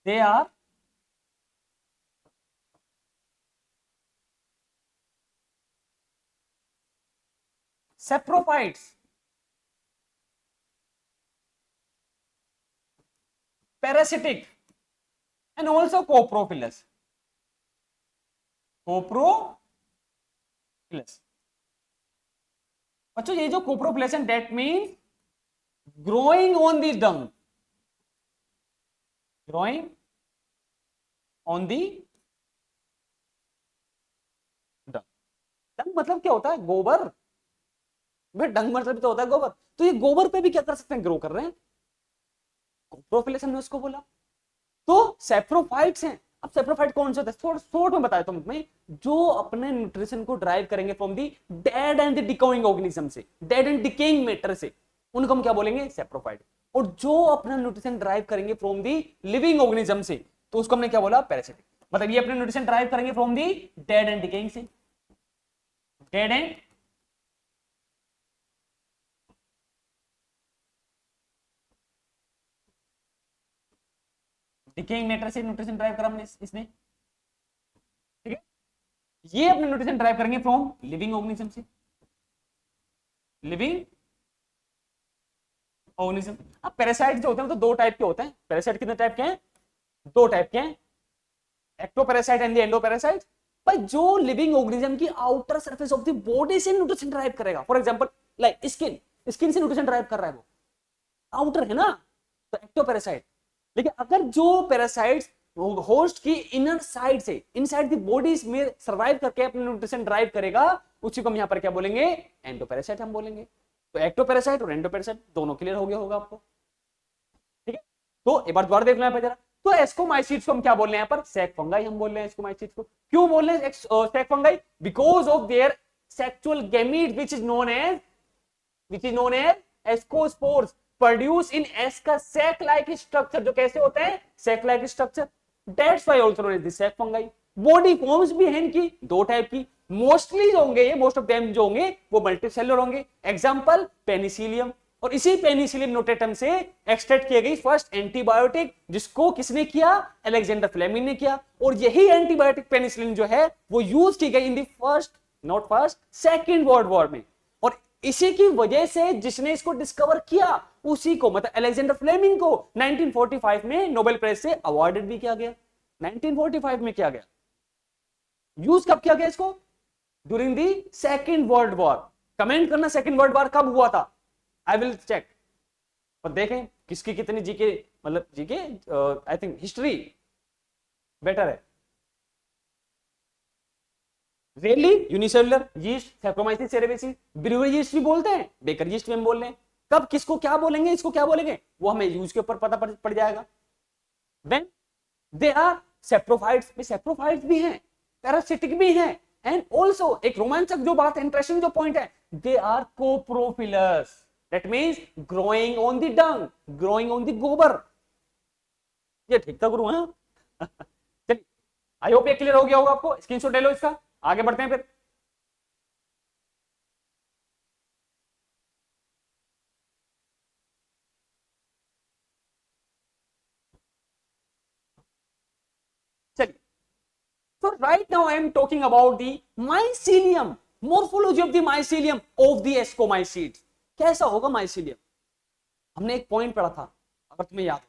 They are saprophytes, parasitic and also coprophilous. Coprophilous, बच्चों ये जो कोप्रोफिलस है that mean growing on the dung, growing on the dung. Dung मतलब क्या होता है, गोबर। भाई डंग मतलब तो होता है गोबर, तो ये गोबर पे भी क्या कर सकते हैं, ग्रो कर रहे हैं। कोप्रोफिलस हमने उसको बोला। तो सेप्रोफाइट्स हैं। अब सेप्रोफाइट कौन से होते हैं, शॉर्ट में बताया तुम मैं, जो अपने न्यूट्रिशन को ड्राइव करेंगे from the dead and decaying organism से, डेड एंड डिकेइंग मैटर से, उनको हम क्या बोलेंगे, सेप्रोफाइट। और जो अपना न्यूट्रिशन ड्राइव करेंगे फ्रॉम दी लिविंग ऑर्गेनिज्म से, तो उसको हमने क्या बोला, पैरासिटिक। मतलब ये अपने न्यूट्रिशन ड्राइव करेंगे from the dead and decaying से, डेड एंड डिकेइंग मैटर से न्यूट्रिशन ड्राइव करा हमने इसने। ठीक है, ये अपने न्यूट्रिशन ड्राइव करेंगे फ्रॉम लिविंग ऑर्गेनिज्म से, लिविंग ऑर्गेनिज्म। अब पैरासाइट जो होते हैं तो दो टाइप के होते हैं। पैरासाइट कितने टाइप के हैं, दो टाइप के हैं, एक्टोपैरासाइट एंड एंडोपैरासाइट। भाई जो लिविंग ऑर्गेनिज्म की outer surface of the body से न्यूट्रिशन ड्राइव करेगा, for example like skin, skin से न्यूट्रिशन ड्राइव कर रहा है, वो आउटर है ना, तो एक्टोपैरासाइट। लेकिन अगर जो पैरासाइट्स होस्ट की इनर साइड से, इनसाइड द बॉडी में सर्वाइव करके अपने न्यूट्रिशन ड्राइव करेगा, उसी को हम यहां पर क्या बोलेंगे, एंडोपैरासाइट हम बोलेंगे। तो एक्टोपैरासाइट और एंडोपैरासाइट दोनों क्लियर हो गया होगा आपको। ठीक है, तो एक बार दोबारा देख लो यहाँ पे जरा। तो एस्कोमाइसीट्स को हम क्या बोल रहे हैं यहाँ पर, सैक फंगाई हम बोल रहे हैं एस्कोमाइसीट्स को। क्यों बोल रहे हैं sac fungi, because of their sexual gamete which is known as ascospores produce in ascus sac like structure. जो कैसे होते हैं, sac like structure, that's why also known as the sac fungi. Body forms भी हैं इनकी दो टाइप की, मोस्टली जो होंगे ये, मोस्ट ऑफ देम जो होंगे वो मल्टीसेलुलर होंगे। एग्जांपल पेनिसिलियम, और इसी पेनिसिलियम नोटेटम से एक्सट्रैक्ट किया गई फर्स्ट एंटीबायोटिक, जिसको किसने किया, अलेक्जेंडर फ्लेमिंग ने किया। और यही एंटीबायोटिक पेनिसिलिन जो है वो यूज की गई in the first, not first, second world war में। और इसी की वजह से जिसने इसको डिस्कवर किया उसी को, मतलब अलेक्जेंडर फ्लेमिंग को 1945 में नोबेल प्राइज से अवार्डेड भी किया गया। 1945 में किया गया। यूज कब किया गया इसको, during the second world war. Comment करना सेकंड वर्ल्ड वॉर कब हुआ था, आई विल चेक। और देखें किसकी कितनी जीके, मतलब GK I think history better है। Rarely unicellular yeast, Saccharomyces cerevisiae, brewery yeast भी बोलते हैं, बेकर यीस्ट में हम बोल रहे हैं। कब किसको क्या बोलेंगे, इसको क्या बोलेंगे, वो हमें यूज के ऊपर पता पड़ जाएगा। Then they are saprophytes, saprophytes भी हैं, पैरासिटिक भी हैं, एंड ऑल्सो एक रोमांचक जो बात है, इंटरेस्टिंग जो पॉइंट है, they are coprophilous, that means growing on the dung, growing on the गोबर। ये ठीक था गुरु, हाँ चलिए, आई होप ये क्लियर हो गया होगा आपको, स्क्रीनशॉट ले लो इसका, आगे बढ़ते हैं फिर। चलिए, so right now I am talking about the mycelium, morphology of the mycelium of the ascomycetes। कैसा होगा mycelium, हमने एक पॉइंट पढ़ा था, अगर तुम्हें याद हो,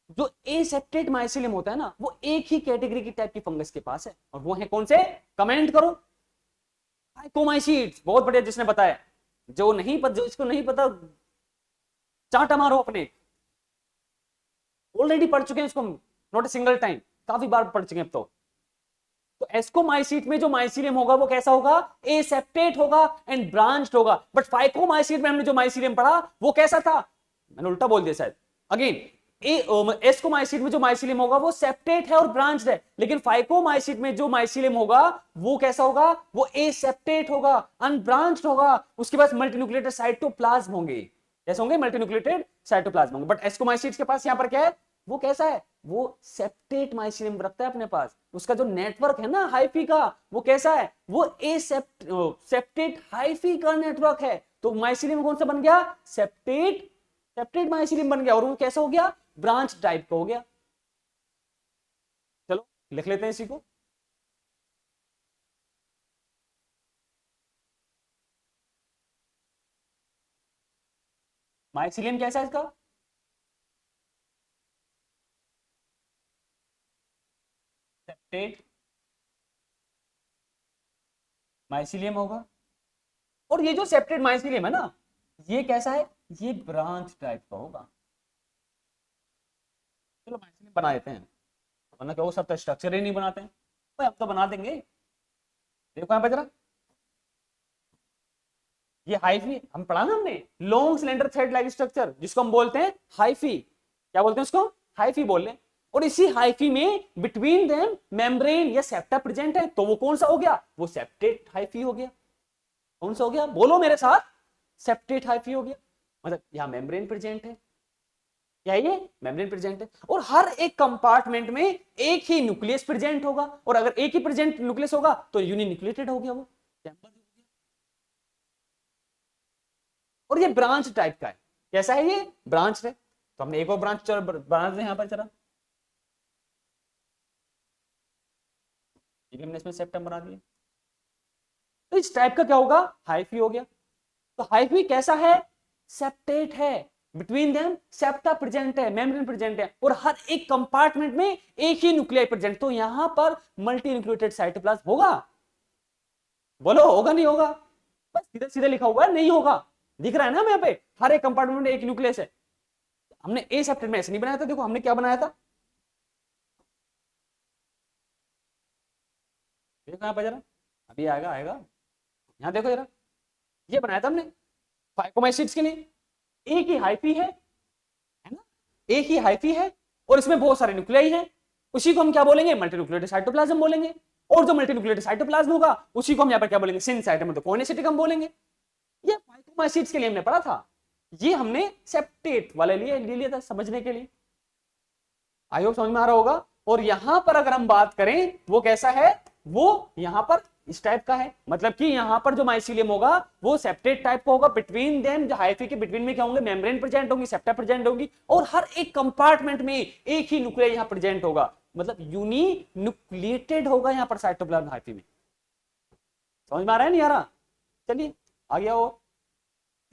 जो एसेप्टेट माइसिलियम होता है ना, वो एक ही कैटेगरी की टाइप की फंगस के पास है, और वो है कौन से, कमेंट करो। फाइकोमाइसीट्स, बहुत बढ़िया, जिसने बताया, जो नहीं पता, जो इसको नहीं पता चांटा मारो अपने, ऑलरेडी पढ़ चुके हैं इसको, नॉट ए सिंगल टाइम, काफी बार पढ़ चुके हैं अब तो एस्कोमाइसीट में जो माइसिलियम होगा वो कैसा होगा, एसेप्टेट होगा एंड ब्रांच्ड होगा। बट फाइकोमाइसीट में हमने जो माइसिलियम पढ़ा वो कैसा था, मैंने उल्टा बोल दिया शायद, अगेन एस्कोमाइसीट में जो माइसिलियम होगा वो सेप्टेट है और ब्रांच्ड है, लेकिन फाइकोमाइसीट में जो माइसिलियम होगा वो कैसा होगा, वो एसेप्टेट होगा, अनब्रांच्ड होगा, उसके पास मल्टीन्यूक्लिएटेड साइटोप्लाज्म होंगे, कैसे होंगे, मल्टीन्यूक्लिएटेड साइटोप्लाज्म होंगे। बट एस्कोमाइसीट्स के पास यहां पर क्या है, वो कैसा है, वो सेप्टेट माइसिलियम रखता है अपने पास, उसका जो नेटवर्क है ना हाइफी का, वो कैसा है, वो सेप्टेट हाइफी का नेटवर्क है। तो माइसिलियम कौन सा बन गया, सेप्टेट, सेप्टेट माइसिलियम बन गया, और वो कैसा हो गया, ब्रांच टाइप का हो गया। चलो लिख लेते हैं इसी को, माइसिलियम कैसा है इसका, सेप्टेट माइसिलियम होगा, और ये जो सेप्टेट माइसिलियम है ना, ये कैसा है, ये ब्रांच टाइप का होगा। चलो माइसिलियम बना देते हैं, वरना क्या वो सब तो स्ट्रक्चर ही नहीं बनाते हैं, भाई हम तो बना देंगे। देखो यहाँ पे जरा, ये हाइफी हम पढ़ा ना हमने, long cylinder thread like structure, जिसको हम बोलते हैं हाइफी, क्या बोलते हैं उसको, हाइफी बोल रहे हैं। और इसी हाइफी में बिटवीन देम मेम्ब्रेन या सेप्टा प्रेजेंट है, तो वो कौन सा हो गया, वो सेप्टेट हाइफी हो गया। कौन सा हो गया, बोलो मेरे साथ, सेप्टेट हाइफी हो गया। मतलब यहां मेम्ब्रेन प्रेजेंट है, क्या ये मेम्ब्रेन प्रेजेंट है, और हर एक कंपार्टमेंट में एक ही न्यूक्लियस प्रेजेंट होगा, और अगर एक ही प्रेजेंट न्यूक्लियस होगा तो यूनिन्यूक्लिएटेड हो गया वो चैम्बर, और ये ब्रांच टाइप का है, कैसा है ये, ब्रांच है। तो हमने एक और ब्रांच बना दें यहां पर जरा, ये भी हमने इसमें सेप्टम बना दिया, तो इस टाइप का क्या होगा, हाइफी हो गया। तो हाइफी कैसा है, सेप्टेट है, बिटवीन देम सेप्टा प्रेजेंट है, मेम्ब्रेन प्रेजेंट है, और हर एक कंपार्टमेंट में एक ही न्यूक्लियाई प्रेजेंट। तो यहां पर मल्टी न्यूक्लिएटेड साइटोप्लाज्म होगा, बोलो होगा नहीं होगा, बस सीधा सीधा लिखा हुआ है, नहीं होगा, दिख रहा है ना हमें यहाँ पे, हर एक कंपार्टमेंट में एक न्यूक्लियस है। हमने ए सेप्टेट में ऐसे नहीं बनाया था, देखो हमने क्या बनाया था, देखो यहाँ पर जरा, अभी आएगा आएगा, यहाँ देखो जरा, ये बनाया था हमने फाइकोमाइसीट्स के लिए, एक ही हाइफी है ना, एक ही हाइफी है, और इसमें बहुत सारे न्यूक्लियाई हैं, उसी को हम क्या बोलेंगे, मल्टीन्यूक्लिएटेड साइटोप्लाज्म बोलेंगे। और जो मल्टीन्यूक्लिएटेड साइटोप्लाज्म होगा उसी को हम यहाँ पर क्या बोलेंगे, सिंसाइटम तो कोएनेसिटिकम बोलेंगे। ये फाइकोमाइसीट्स के लिए हमने पढ़ा था, ये हमने सेप्टेट वाले लिए ले लिया था समझने के लिए, आई होप समझ में आ रहा होगा। और यहां पर अगर हम बात करें वो कैसा है, वो यहां पर इस टाइप का है, मतलब कि यहां पर जो माइसिलियम होगा वो सेप्टेट टाइप का होगा, बिटवीन देम जो हाइफी के बिटवीन में क्या होंगे, मेम्ब्रेन प्रेजेंट होंगी, सेप्टा प्रेजेंट होगी, और हर एक कंपार्टमेंट में एक ही न्यूक्लियस यहां प्रेजेंट होगा, मतलब यूनी न्यूक्लिएटेड होगा यहां पर साइटोप्लाज्म हाइफी में। समझ में आ रहा है नहीं आ रहा, चलिए आ गया वो,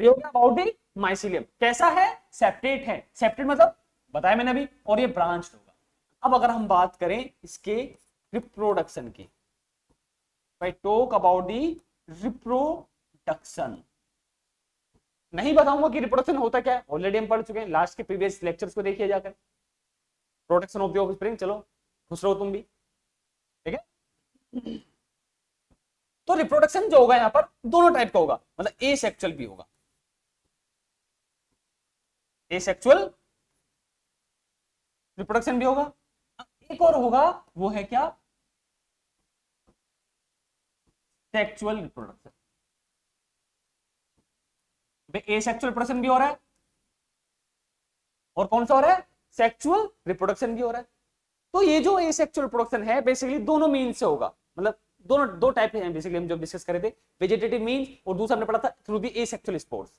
अबाउट द माइसिलियम कैसा है, सेप्टेट है, सेप्टेट मतलब बताया मैंने अभी, और ये ब्रांच होगा। अब अगर हम बात करें इसके रिप्रोडक्शन की, भाई टॉक अबाउट दी रिप्रोडक्शन, नहीं बताऊंगा कि रिप्रोडक्शन होता क्या है, ऑलरेडी हम पढ़ चुके हैं, लास्ट के प्रीवियस लेक्चर्स को देखिए जाकर, प्रोडक्शन ऑफ द ऑफस्प्रिंग। चलो खुश रहो तुम भी, ठीक है। तो रिप्रोडक्शन जो होगा यहां पर दोनों टाइप का होगा, मतलब ए सेक्सुअल भी होगा, ए सेक्सुअल रिप्रोडक्शन भी होगा। एक और होगा, वो है क्या, सेक्सुअल रिप्रोडक्शन। ए सेक्सुअल रिप्रोडक्शन भी हो रहा है, और कौन सा हो रहा है, सेक्सुअल रिप्रोडक्शन भी हो रहा है। तो ये जो एसेक्सुअल रिप्रोडक्शन है बेसिकली दोनों मीन्स से होगा, मतलब दोनों दो टाइप हैं बेसिकली, हम जो डिस्कस करे थे, वेजिटेटिव मीन्स और दूसरा हमने पढ़ा था through the asexual spores.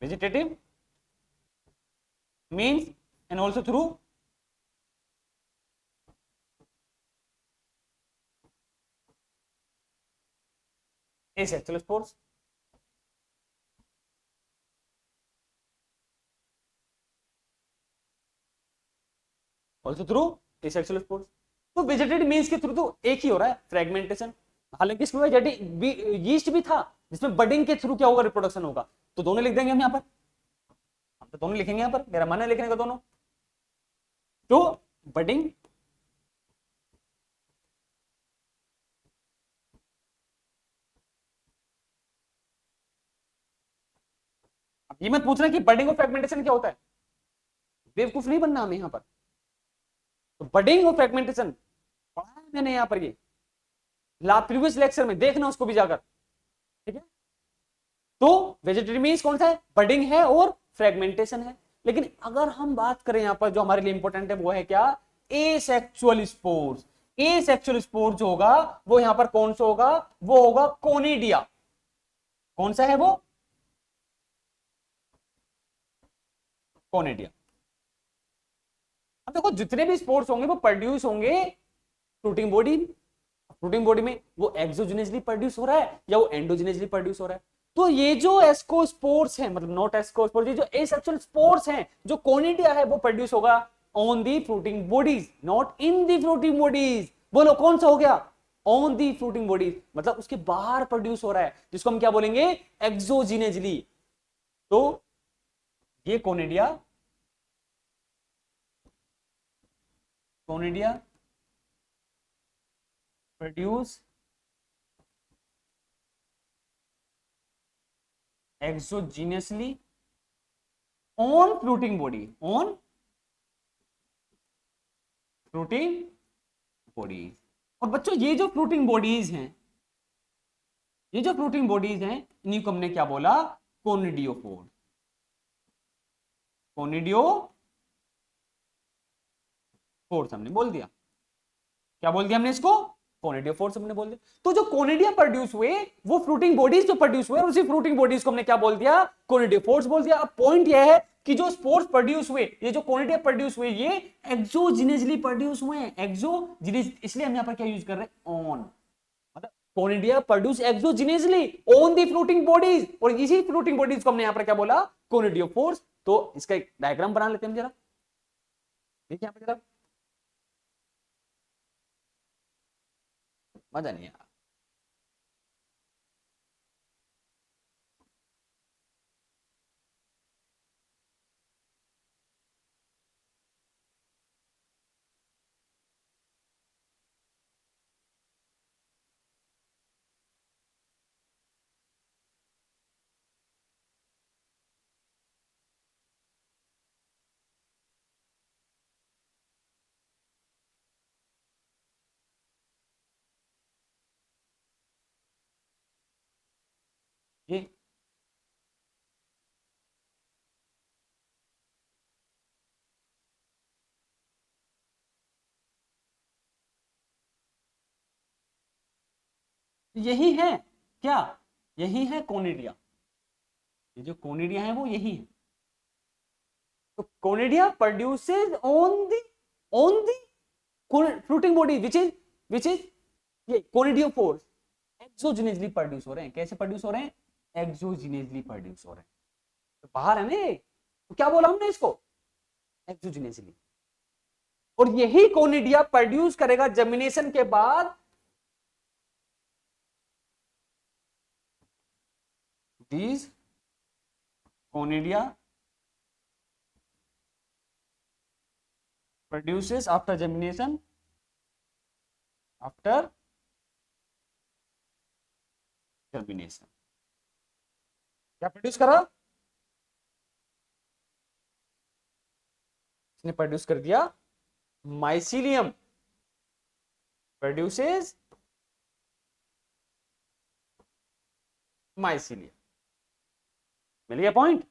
Vegetative means and also through asexual spores. Also through asexual spores. तो वेजिटेटिव मीन्स के थ्रू तो एक ही हो रहा है, फ्रेगमेंटेशन। हालांकि इसमें यीस्ट भी था जिसमें बडिंग के थ्रू क्या होगा, रिप्रोडक्शन होगा। तो दोनों लिख देंगे हम यहाँ पर, हम तो दोनों लिखेंगे यहाँ पर, मेरा मन है लिखने का दोनों। तो बडिंग ये मत पूछना कि बडिंग और फ्रेगमेंटेशन क्या होता है, बेवकूफ नहीं बनना हमें यहाँ पर। तो बडिंग और फ्रेगमेंटेशन पढ़ा है मैंने यहाँ पर, ये प्रीवियस लेक्चर में देखना उसको भी जाकर, ठीक है। तो वेजिटेटिव मीन्स कौन सा है, बडिंग है और फ्रेगमेंटेशन है। लेकिन अगर हम बात करें यहाँ पर जो हमारे लिए इंपॉर्टेंट है वो है क्या, एसेक्सुअल स्पोर्स। एसेक्सुअल स्पोर जो होगा वो यहां पर कौन सा होगा, वो होगा कोनिडिया। कौन सा है वो, कोनिडिया। अब देखो जितने भी स्पोर्स होंगे वो प्रोड्यूस होंगे फ्रूटिंग बॉडी, फ्रूटिंग बॉडी में वो एक्सोजेनियसली प्रोड्यूस हो रहा है या वो एंडोजेनियसली प्रोड्यूस हो रहा है। तो ये जो एस्कोस्पोर्स हैं, मतलब नॉट एस्कोस्पोर्स, ये जो एसेक्सुअल स्पोर्स हैं, जो कोनिडिया है वो प्रोड्यूस होगा on the fruiting bodies, not in the fruiting bodies. बोलो कौन सा हो गया, ऑन दी फ्रूटिंग बॉडीज, मतलब उसके बाहर प्रोड्यूस हो रहा है, जिसको हम क्या बोलेंगे, एक्सोजिनेजली। तो ये conidia, conidia produce एक्सोजीनियसली on fruiting body, on fruiting bodies. और बच्चों ये जो फ्रूटिंग बॉडीज हैं, ये जो फ्रूटिंग बॉडीज हैं, इन्हीं को हमने क्या बोला, कोनिडियोफोर। कोनिडियोफोर्स हमने बोल दिया, क्या बोल दिया हमने इसको, कोनिडियोफोर्स हमने बोल दिया। तो जो कोनिडिया प्रोड्यूस हुए वो फ्रूटिंग बॉडीज जो प्रोड्यूस हुए, उसी फ्रूटिंग बॉडीज को हमने क्या बोल दिया, कोनिडियोफोर्स बोल दिया। अब पॉइंट यह है कि जो स्पोर्स प्रोड्यूस हुए, ये जो कोनिडिया प्रोड्यूस हुए, ये एक्सोजिनेसली प्रोड्यूस हुए हैं, एक्सोजिनेस, इसलिए हम यहां पर क्या यूज कर रहे हैं, ऑन, मतलब conidia produce exogenously on the fruiting bodies, और इसी फ्रूटिंग बॉडीज को हमने यहां पर क्या बोला, कोनिडियोफोर्स। तो इसका एक डायग्राम बना लेते हैं हम जरा, देखिए यहां पर जरा, मजा नहीं आया। ये यही है क्या, यही है कोनिडिया, ये जो कोनिडिया है वो यही है। तो conidia produces on the fruiting body which is ये कोनिडियोफोर्स, एक्सोजिनेसली प्रोड्यूस हो रहे हैं। कैसे प्रोड्यूस हो रहे हैं, एक्सोजिनेसली प्रोड्यूस हो रहे हैं, तो बाहर है ना ये। तो क्या बोला हमने इसको, एक्सोजिनेसली। और यही कोनिडिया प्रोड्यूस करेगा जर्मिनेशन के बाद these conidia produces after germination, after germination, क्या प्रोड्यूस करा, इसने प्रोड्यूस कर दिया माइसीलियम, प्रोड्यूसेस माइसीलियम। मिल गया पॉइंट।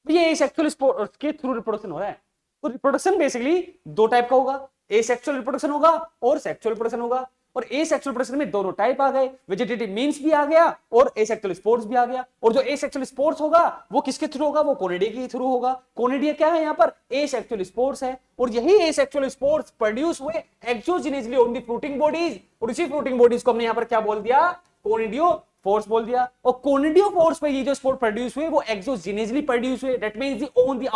ये एसेक्सुअल स्पोर्स के थ्रू रिप्रोडक्शन हो रहा है। तो रिप्रोडक्शन बेसिकली दो टाइप का होगा, एसेक्सुअल रिप्रोडक्शन होगा और सेक्सुअल रिप्रोडक्शन होगा। और एसेक्सुअल रिप्रोडक्शन में दोनों टाइप आ गए, वेजिटेटिव मीन्स भी आ गया और एसेक्सुअल स्पोर्स भी आ गया। और जो एसेक्सुअल स्पोर्स होगा वो किसके थ्रू होगा, वो कोनिडिया के थ्रू होगा। कोनिडिया क्या है, यहाँ पर एसेक्सुअल स्पोर्स है। और यही एसेक्सुअल स्पोर्स प्रोड्यूस हुए एक्सोजेनिसली ऑन द फ्रूटिंग बॉडीज, और इसी फ्रूटिंग बॉडीज को हमने यहाँ पर क्या बोल दिया, कोनिडियो फोर्स बोल दिया। और कोनिडियो फोर्स पे ये जो स्पोर प्रोड्यूस हुए वो एक्सोजेनिसली प्रोड्यूस हुए, that means the on the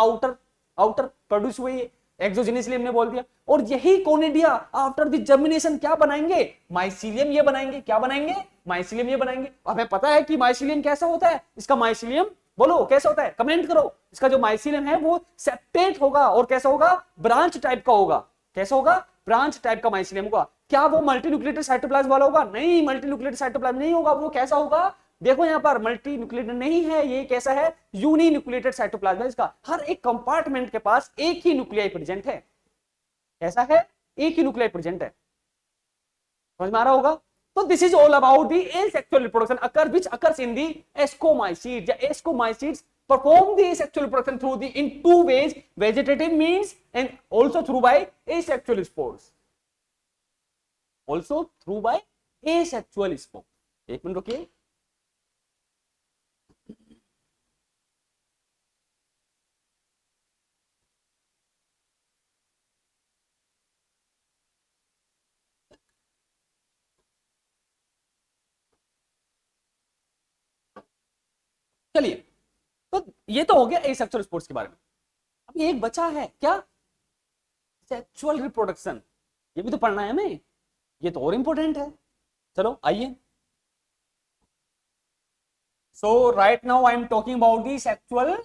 outer produce हुए, एक्सोजेनिसली हमने बोल दिया। और यही कोनिडिया आफ्टर द जर्मिनेशन क्या बनाएंगे, माइसीलियम ये बनाएंगे। क्या बनाएंगे, माइसीलियम ये बनाएंगे। हमें पता है कि माइसीलियम कैसा होता है, इसका माइसीलियम बोलो कैसा होता है, कमेंट करो। इसका जो माइसीलियम है वो सेप्टेट होगा और कैसा होगा, ब्रांच टाइप का होगा। कैसा होगा, ब्रांच टाइप का माइसीलियम होगा। क्या वो मल्टीन्यूक्लिएटेड साइटोप्लाज्म वाला होगा, नहीं, मल्टीन्यूक्लिएटेड साइटोप्लाज्म नहीं होगा। वो कैसा होगा, देखो यहां पर मल्टीन्यूक्लिएटेड नहीं है, ये कैसा है, यूनिन्यूक्लिएटेड साइटोप्लाज्म है। इसका हर एक कंपार्टमेंट के पास एक ही न्यूक्लियाई प्रेजेंट है। ऐसा है, एक ही न्यूक्लियाई प्रेजेंट है। समझ में आ रहा होगा। तो this is all about the asexual reproduction occur which occurs in the ascomycetes या ascomycetes perform the asexual reproduction through the in two ways, vegetative means and also through by asexual spores, also through by asexual spore। एक मिनट रुकिए, चलिए। तो ये तो हो गया एसेक्सुअल स्पोर्ट्स के बारे में। अब एक बचा है क्या, सेक्सुअल रिप्रोडक्शन। ये भी तो पढ़ना है हमें, ये तो और इंपॉर्टेंट है। चलो आइए। So right now I am talking about the sexual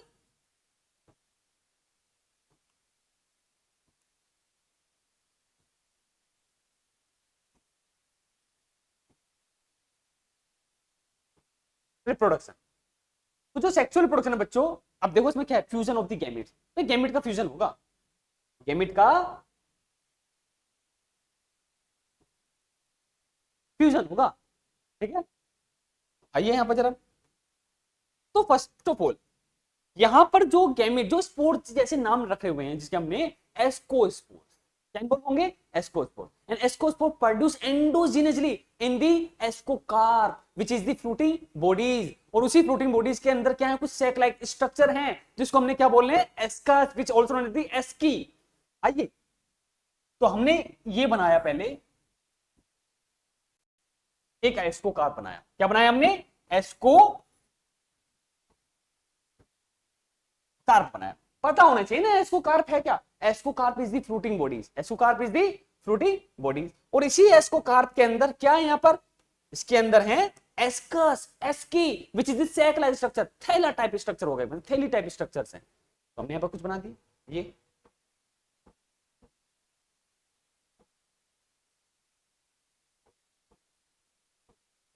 reproduction. तो जो सेक्सुअल रिप्रोडक्शन है बच्चों, अब देखो इसमें क्या है, फ्यूजन ऑफ द गैमेट्स। तो गैमेट का फ्यूजन होगा, गैमेट का फ्यूजन होगा, ठीक है। आइए यहां पर जरा। तो फर्स्ट ऑफ ऑल यहां पर जो गैमेट, जो स्पोर्स जैसे नाम रखे हुए हैं जिसके हमने एस्कोस्पोर्स, क्या होंगे, ascospore. And ascospore produce endogenously in the ascocarp which is the fruiting bodies. और उसी फ्रूटिंग बॉडीज के अंदर क्या है, कुछ सेक लाइक स्ट्रक्चर हैं जिसको हमने क्या बोल रहे हैं, ascus which also known as the asci. आइए, तो हमने ये बनाया पहले, एक एस्कोकार्प बनाया। क्या बनाया हमने, एस्को कार्प बनाया। पता होना चाहिए ना एस्कोकार्प है क्या, ascocarp is the fruiting bodies, ascocarp is the fruiting bodies. और इसी एस्कोकार्प के अंदर क्या है, यहां पर इसके अंदर है ascus, asci which is the sac like structure, थैला टाइप स्ट्रक्चर हो गए, मतलब थैली टाइप स्ट्रक्चर्स हैं। तो हमने यहां पर कुछ बना दिए ये,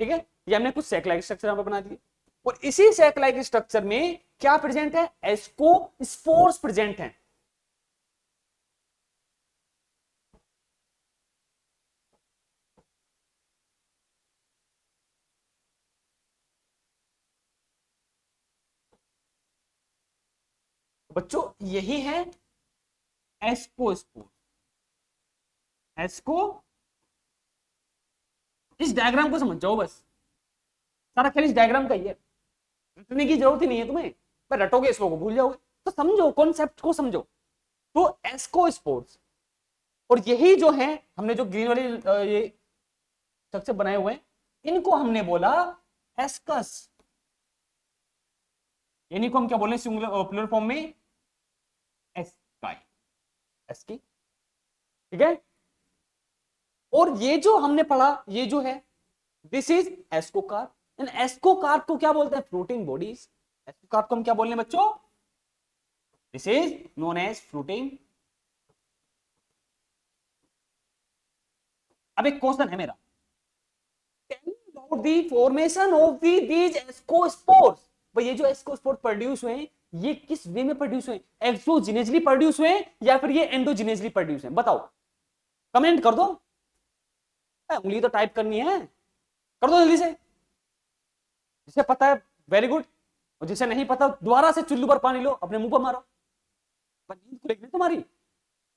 ठीक है। ये हमने कुछ सैक लाइक स्ट्रक्चर यहां पर बना दिए। और इसी सैक लाइक स्ट्रक्चर में क्या प्रेजेंट है, एस्को स्पोर्स प्रेजेंट है। बच्चों यही है एस्कोस्पोर, एस्को। इस डायग्राम को समझ जाओ बस, सारा खेल इस डायग्राम का ही है, रटने की जरूरत ही नहीं है तुम्हें, पर रटोगे इसको भूल जाओगे। तो समझो, कॉन्सेप्ट को समझो। तो एस्को स्पोर्ट्स, और यही जो है हमने जो ग्रीन वाली ये स्ट्रक्चर बनाए हुए हैं, इनको हमने बोला एस्कस। इन्हीं को हम क्या बोल रहे हैं सिंगुलर प्लूरल फॉर्म में, एस्काई, एस्की, ठीक है। और ये जो हमने पढ़ा, ये जो है this is ascocarp. And ascocarp को क्या बोलते हैं, फ्रूटिंग बॉडीज। एस्कोकार्प को हम क्या बोल रहे हैं बच्चों, this is known as fruiting अब एक क्वेश्चन है मेरा, the formation of these ascospores. भाई ये जो एस्कोस्पोर प्रोड्यूस हुए ये किस वे में प्रोड्यूस हुए, एक्सोजिनेसली प्रोड्यूस हुए या फिर ये एंडोजिनेसली प्रोड्यूस हुए, बताओ, कमेंट कर दो। उंगली तो टाइप करनी है, कर दो जल्दी से, जिसे पता है वेरी गुड, और जिसे नहीं पता दोबारा से चुल्लू पर पानी लो, अपने मुंह पर मारो, नींद खुलेगी तुम्हारी।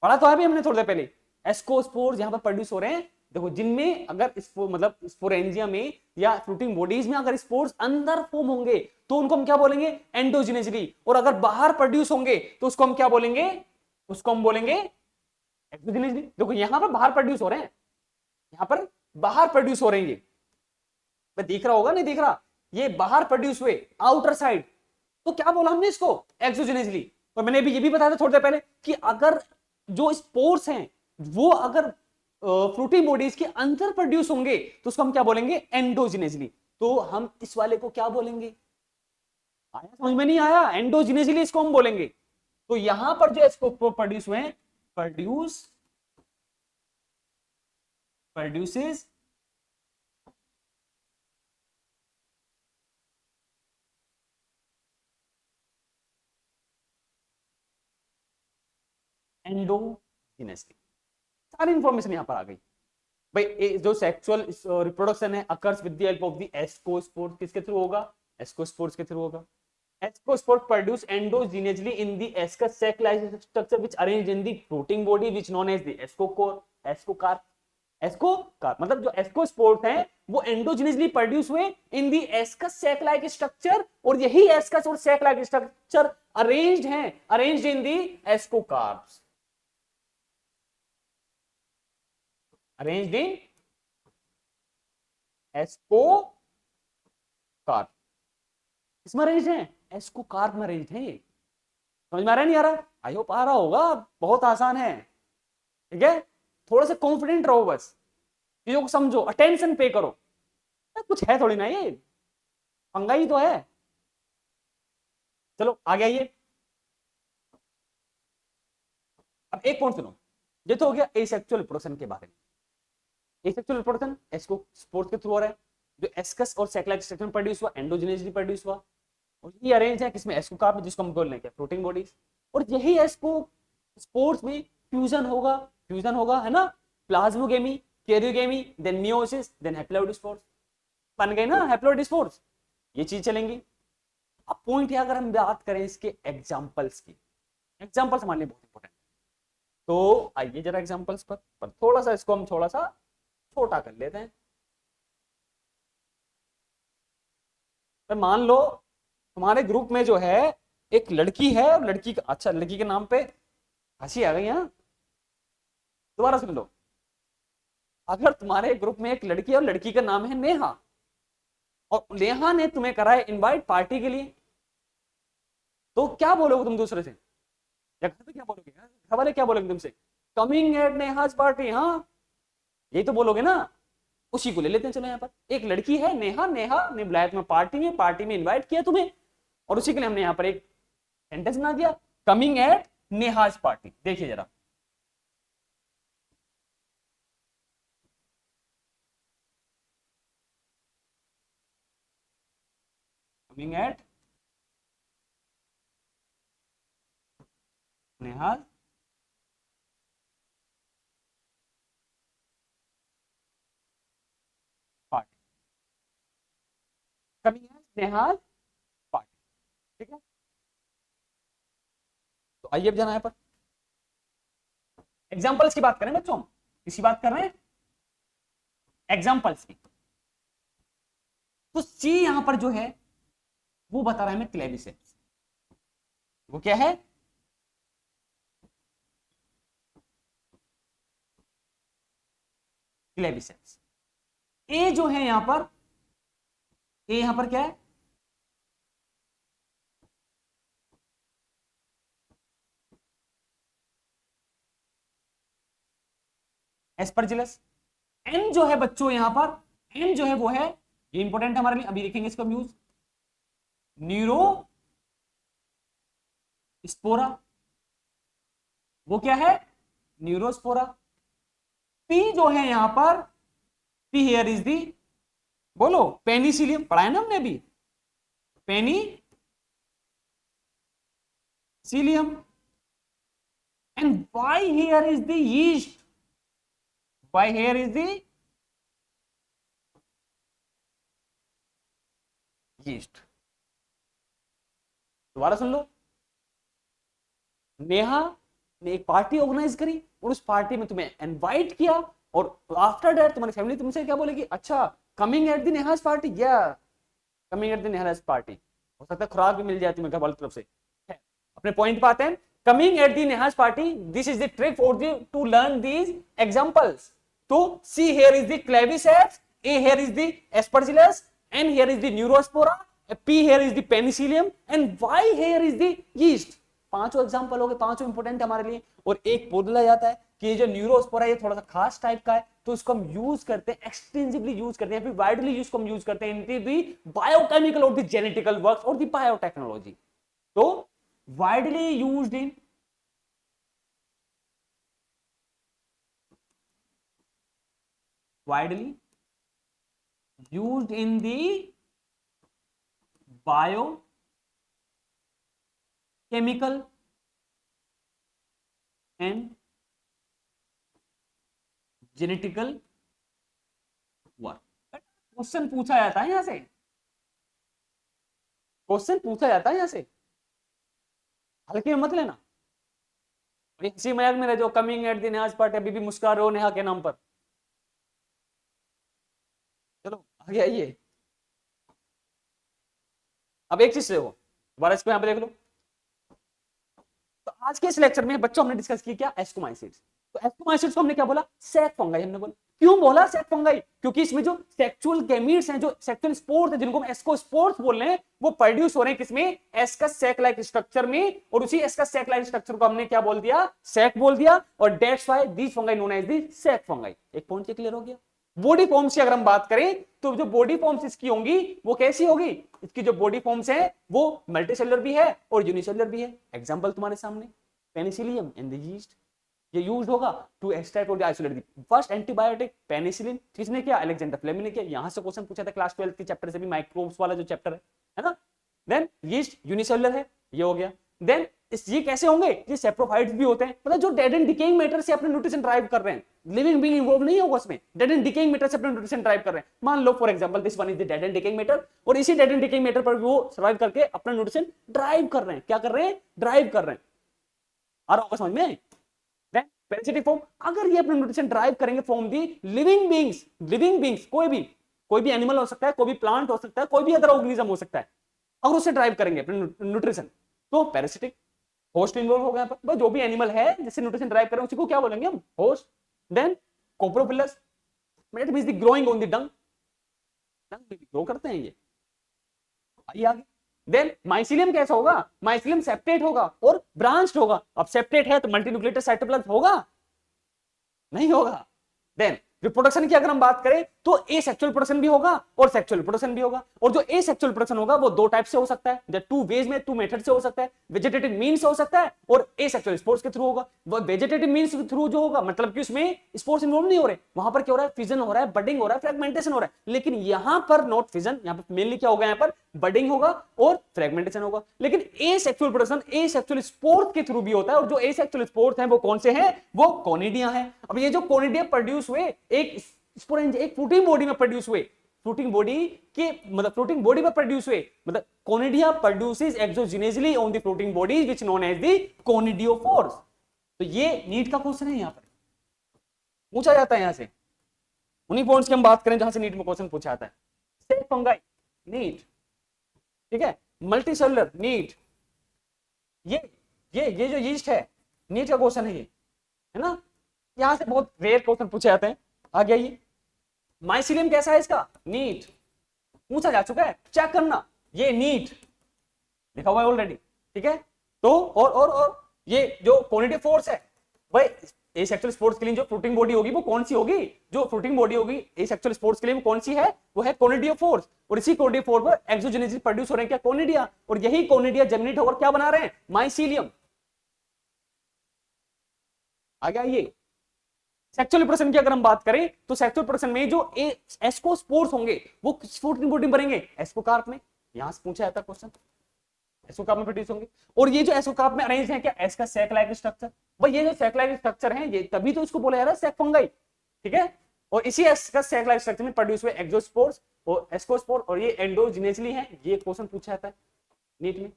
पढ़ा तो है भी हमने थोड़ी देर पहले, एस्कोस्पोर्स यहां पर प्रोड्यूस हो रहे हैं। देखो जिनमें अगर मतलब स्पोरेंजिया में या फ्रूटिंग बॉडीज में अगर स्पोर्स अंदर फॉर्म होंगे तो उनको हम क्या बोलेंगे, एंडोजिनेसली, और अगर बाहर प्रोड्यूस होंगे तो उसको हम क्या बोलेंगे, उसको हम बोलेंगे एक्सोजिनेसली। देखो यहां पर बाहर प्रोड्यूस हो रहे हैं, यहां पर बाहर प्रोड्यूस हो रहे हैं, ये दिख रहा होगा नहीं दिख रहा, ये बाहर प्रोड्यूस हुए आउटर साइड, तो क्या बोला हमने इसको, एक्सोजिनेसली। और मैंने अभी ये भी बताया था थोड़ी देर पहले कि अगर जो स्पोर्स हैं वो अगर फ्रूटिंग बॉडीज के अंदर प्रोड्यूस होंगे तो उसको हम क्या बोलेंगे, एंडोजिनेसली। तो हम इस वाले को क्या बोलेंगे, आया समझ में नहीं आया, एंडोजिनेसली इसको हम बोलेंगे। तो यहां पर जो इसको प्रोड्यूस हुए, प्रोड्यूसेस एंडोजिनेसली। सारी इंफॉर्मेशन यहां पर आ गई भाई। जो सेक्सुअल रिप्रोडक्शन है occurs with the help of the ascospores, किसके थ्रू होगा, एस्कोस्पोर्स के थ्रू होगा। Ascospore produce endogenously in the ascus sac like structure which arranged in the fruiting body which known as the ascocarp, ascocarp. Ascocarp मतलब जो एस्कोस्पोर्स हैं वो एंडोजिनेसली प्रोड्यूस हुए in the ascus sac like structure, और यही एस्कस और सेक लाइक स्ट्रक्चर अरेंज्ड हैं, arranged in the ascocarps, arranged in ascocarp. किसमें अरेंज्ड है, एस्कोकार्प में अरेंज्ड है। समझ में आ रहा है नहीं आ रहा, आई होप आ रहा होगा, बहुत आसान है, ठीक है। थोड़ा सा कॉन्फिडेंट रहो, बस चीजों को समझो, अटेंशन पे करो, कुछ है थोड़ी ना, ये पंगा ही तो है। चलो आगे आइए। अब एक पॉइंट सुनो, ये तो हो गया एसेक्सुअल रिप्रोडक्शन के बारे में। एसेक्सुअल रिप्रोडक्शन एस्कोस्पोर्स के थ्रू हो रहा है, जो एस्कस और सेक्लाइक स्ट्रक्चर में प्रोड्यूस हुआ, एंडोजिनेसली प्रोड्यूस हुआ, और ये अरेंज है किसमें, एस्कोकार्प में, जिसको हम बोल रहे हैं प्रोटीन बॉडीज। और यही एस्को स्पोर्स में फ्यूजन होगा, है ना, plasmogamy, karyogamy, then meiosis, then haploid spores, बन गए ना हैप्लोइडस्पोर्स, ये चीज चलेंगी। अब पॉइंट है, अगर हम बात करें इसके एग्जांपल्स की, एग्जांपल्स हमारे लिए बहुत इंपॉर्टेंट है, तो आइए जरा एग्जांपल्स पर थोड़ा सा इसको हम थोड़ा सा छोटा कर लेते हैं। तो मान लो तुम्हारे ग्रुप में जो है एक लड़की है, और लड़की का, अच्छा लड़की के नाम पे हंसी आ गई है, दोबारा सुन लो। अगर तुम्हारे ग्रुप में एक लड़की है और लड़की का नाम है नेहा, और नेहा ने तुम्हें करा है इनवाइट पार्टी के लिए, तो क्या बोलोगे तुम दूसरे से, या घर पे क्या बोलोगे, घर वाले क्या बोलेंगे तुमसे, कमिंग एट नेहाज पार्टी, हाँ यही तो बोलोगे ना। उसी को ले लेते हैं, चलो यहाँ पर एक लड़की है नेहा, नेहा ने बुलाया तुम्हें पार्टी में इनवाइट किया तुम्हें, और उसी के लिए हमने यहाँ पर एक सेंटेंस बना दिया, कमिंग एट नेहाज पार्टी। देखिए जरा, coming at Neha's party, coming at Neha's party, ठीक है। तो आइए अब जाना यहाँ पर एग्जाम्पल्स की बात करें बच्चों, हम किसी बात कर रहे हैं, एग्जाम्पल्स की। तो सी यहां पर जो है वो बता रहा है हमें क्लेविसेप्स, वो क्या है, क्लेविसेप्स। ए जो है यहां पर, ए यहां पर क्या है, एस्परजिलस। एन जो है बच्चों यहां पर, एन जो है वो है, ये इंपॉर्टेंट है हमारे लिए, अभी देखेंगे इसका यूज, न्यूरो स्पोरा, वो क्या है, न्यूरोस्पोरा। पी जो है यहां पर पी हेयर इज दी, बोलो, पेनिसिलियम पढ़ा है ना हमने अभी, penicillium. And why here is the yeast, why here is the yeast. दोबारा सुन लो, नेहा ने एक पार्टी ऑर्गेनाइज करी और उस पार्टी में तुम्हें इनवाइट किया, और आफ्टर दैट तुम्हारी फैमिली तुमसे क्या बोलेगी, अच्छा coming at the Neha's party, या coming at the Neha's party, हो सकता है खुराक भी मिल जाए तुम्हें घर वालों की तरफ से। अपने पॉइंट पे आते हैं, coming at the Neha's party, this is the trick for you to learn these examples. तो C here is the Claviceps, A here is the Aspergillus, N here is the Neurospora, P here is the Penicillium, and Y here is the yeast. पांचों एग्जांपल हो गए, पांचों इंपोर्टेंट है हमारे लिए। और एक बोला जाता है कि ये जो न्यूरोस्पोरा ये थोड़ा सा खास टाइप का है, तो इसको हम यूज करते हैं, एक्सटेंसिवली यूज करते हैं, फिर वाइडली यूज को हम यूज करते हैं इन दी बायोकेमिकल और द जेनेटिकल वर्क्स और द बायोटेक्नोलॉजी। तो widely used in widely used in the biochemical and genetical work. Question पूछा जाता है यहां से, क्वेश्चन पूछा जाता है यहां से, हल्के में मत लेना। हंसी मजाक में रह जाओ, coming at the Neha's party, अभी भी मुस्कुरा रहे हो नेहा के नाम पर। चलो आगे आइए। अब एक चीज से हो, दोबारा इसको यहां पे देख लो। तो आज के इस लेक्चर में बच्चों हमने डिस्कस किया क्या, एस्कोमाइसिड्स। तो एस्कोमाइसिड्स को हमने क्या बोला, सैक फंगाई हमने बोला। क्यों बोला सैक फंगाई, क्योंकि इसमें जो सेक्सुअल गैमीट्स हैं, जो सेक्सुअल स्पोर्स हैं, जिनको हम एस्कोस्पोर्स बोल रहे हैं, वो प्रोड्यूस हो रहे हैं किसमें, एस का सैक लाइक स्ट्रक्चर में। और उसी एस का सैक लाइक स्ट्रक्चर को हमने क्या बोल दिया, सैक बोल दिया। और that's why these fungi known as the sac fungi. एक पॉइंट क्लियर हो गया। बॉडी फॉर्म्स की अगर हम बात करें तो जो बॉडी फॉर्म्स इसकी होंगी वो कैसी होगी, इसकी जो बॉडी फॉर्म्स है वो मल्टीसेलुलर भी है और यूनिसेलुलर भी है। एग्जांपल तुम्हारे सामने, पेनिसिलियम एंड द यीस्ट, ये यूज्ड होगा टू एक्सट्रैक्ट और isolate the first antibiotic penicillin. किसने किया, अलेक्जेंडर फ्लेमिंग ने किया। यहां से क्वेश्चन पूछा था क्लास 12 के चैप्टर से भी, माइक्रोब्स वाला जो चैप्टर है ना। देन यीस्ट यूनिसेलुलर है, ये हो गया। देन ये कैसे होंगे, ये सेप्रोफाइट्स भी होते हैं, मतलब जो डेड एंड डिकेइंग मैटर से अपने न्यूट्रिशन ड्राइव कर रहे हैं। लिविंग बीइंग इन्वॉल्व नहीं होगा उसमें, डेड एंड डिकेइंग मैटर से अपने न्यूट्रिशन ड्राइव कर रहे हैं। मान लो for example this one is the dead and decaying matter, और इसी डेड एंड डिकेइंग मैटर पर वो सर्वाइव करके अपना न्यूट्रिशन ड्राइव कर रहे हैं। क्या कर रहे हैं, ड्राइव कर रहे हैं। आ रहा होगा समझ में। देन पैरासिटिक फॉर्म, अगर ये अपना न्यूट्रिशन ड्राइव करेंगे from the living beings, living beings कोई भी एनिमल हो सकता है, कोई भी प्लांट हो सकता है, कोई भी अदर ऑर्गेनिज्म हो सकता है, अगर उससे ड्राइव करेंगे अपने न्यूट्रिशन, तो पैरासिटिक। होस्ट इन्वॉल्व हो गया पर जो भी एनिमल है जिससे न्यूट्रिशन ड्राइव कर रहे हैं उसी को क्या बोलेंगे हम, host. Then coprophilous, it means the growing on the dung, dung भी ग्रो करते हैं ये। आइए आगे। देन माइसिलियम कैसा होगा, माइसिलियम सेप्टेट होगा और ब्रांच्ड होगा। अब सेप्टेट है तो मल्टीन्यूक्लिएटेड साइटोप्लाज्म होगा, नहीं होगा। देन रिप्रोडक्शन की अगर हम बात करें तो एसेक्सुअल प्रोडक्शन भी होगा और सेक्सुअल प्रोडक्शन भी होगा। और जो एसेक्सुअल प्रोडक्शन होगा वो दो टाइप से हो सकता है, टू वेज में, टू मेथड से हो सकता है। वेजिटेटिव मीन से हो सकता है और एसेक्सुअल स्पोर्स के थ्रू होगा। वो वेजिटेटिव मीन्स के थ्रू जो होगा मतलब कि उसमें स्पोर्स इन्वॉल्व नहीं हो रहे, वहां पर क्या हो रहा है, फिजन हो रहा है, बडिंग हो रहा है, फ्रेगमेंटेशन हो रहा है। लेकिन यहां पर नॉट फिजन, यहां पर मेनली क्या होगा, यहां पर बडिंग होगा और फ्रेगमेंटेशन होगा। लेकिन एसेक्सुअल प्रोडक्शन एसेक्सुअल स्पोर्स के थ्रू भी होता है, और जो एसेक्सुअल स्पोर्स हैं वो कौन से हैं, वो कोनिडिया हैं। अब ये जो कोनिडिया प्रोड्यूस हुए एक स्पोरेंज, एक फ्रूटिंग बॉडी में प्रोड्यूस हुए, फ्रूटिंग बॉडी के मतलब फ्रूटिंग बॉडी में प्रोड्यूस हुए, मतलब conidia produces exogenously on the fruiting bodies which known as the conidiophores. तो ये नीट का क्वेश्चन है, यहां पर पूछा जाता है। यहां से उन्हीं पॉइंट्स की हम बात करें जहां से नीट में क्वेश्चन पूछा जाता है। सेक फंगाई नीट, ठीक है, मल्टीसेलुलर नीट, ये जो यीस्ट है नीट का क्वेश्चन है ये, है ना। यहां से बहुत रेयर क्वेश्चन पूछे जाते हैं। आ गया ये माइसिलियम कैसा है, इसका नीट पूछा जा चुका है, चेक करना, ये नीट लिखा हुआ है ऑलरेडी, ठीक है। तो और ये जो कोनिडियोफोर्स है भाई, एसेक्सुअल स्पोर्ट्स के लिए जो फ्रूटिंग बॉडी होगी वो कौन सी होगी, जो फ्रूटिंग बॉडी होगी एसेक्सुअल स्पोर्ट्स के लिए वो कौन सी है, वो है कोनिडियोफोर्स। और इसी कोनिडियोफोर्स पर एक्सोजेनेसिस प्रोड्यूस हो रहे हैं क्या, कोनिडिया, और यही कोनिडिया जर्मिनेट होकर क्या बना रहे हैं, माइसिलियम। आ गया ये। सेक्सुअल रिप्रोडक्शन की अगर हम बात करें तो सेक्सुअल रिप्रोडक्शन में जो एस्कोस्पोर्स होंगे वो किस प्रोटीन बनेंगे, एस्कोकार्प में। यहां से पूछा जाता क्वेश्चन, एस्कोकार्प में प्रोड्यूस होंगे। और ये जो एस्कोकार्प में अरेंज है क्या, एस का सैक लाइक स्ट्रक्चर। भाई ये जो सैक लाइक स्ट्रक्चर है ये तभी तो इसको बोला जा रहा है सैक फंगाई, ठीक है। और इसी एस का सैक लाइक स्ट्रक्चर में प्रोड्यूस हुए एक्सोस्पोर्स और एस्कोस्पोर, और ये एंडोजिनेसली है। ये क्वेश्चन पूछा जाता है नीट में।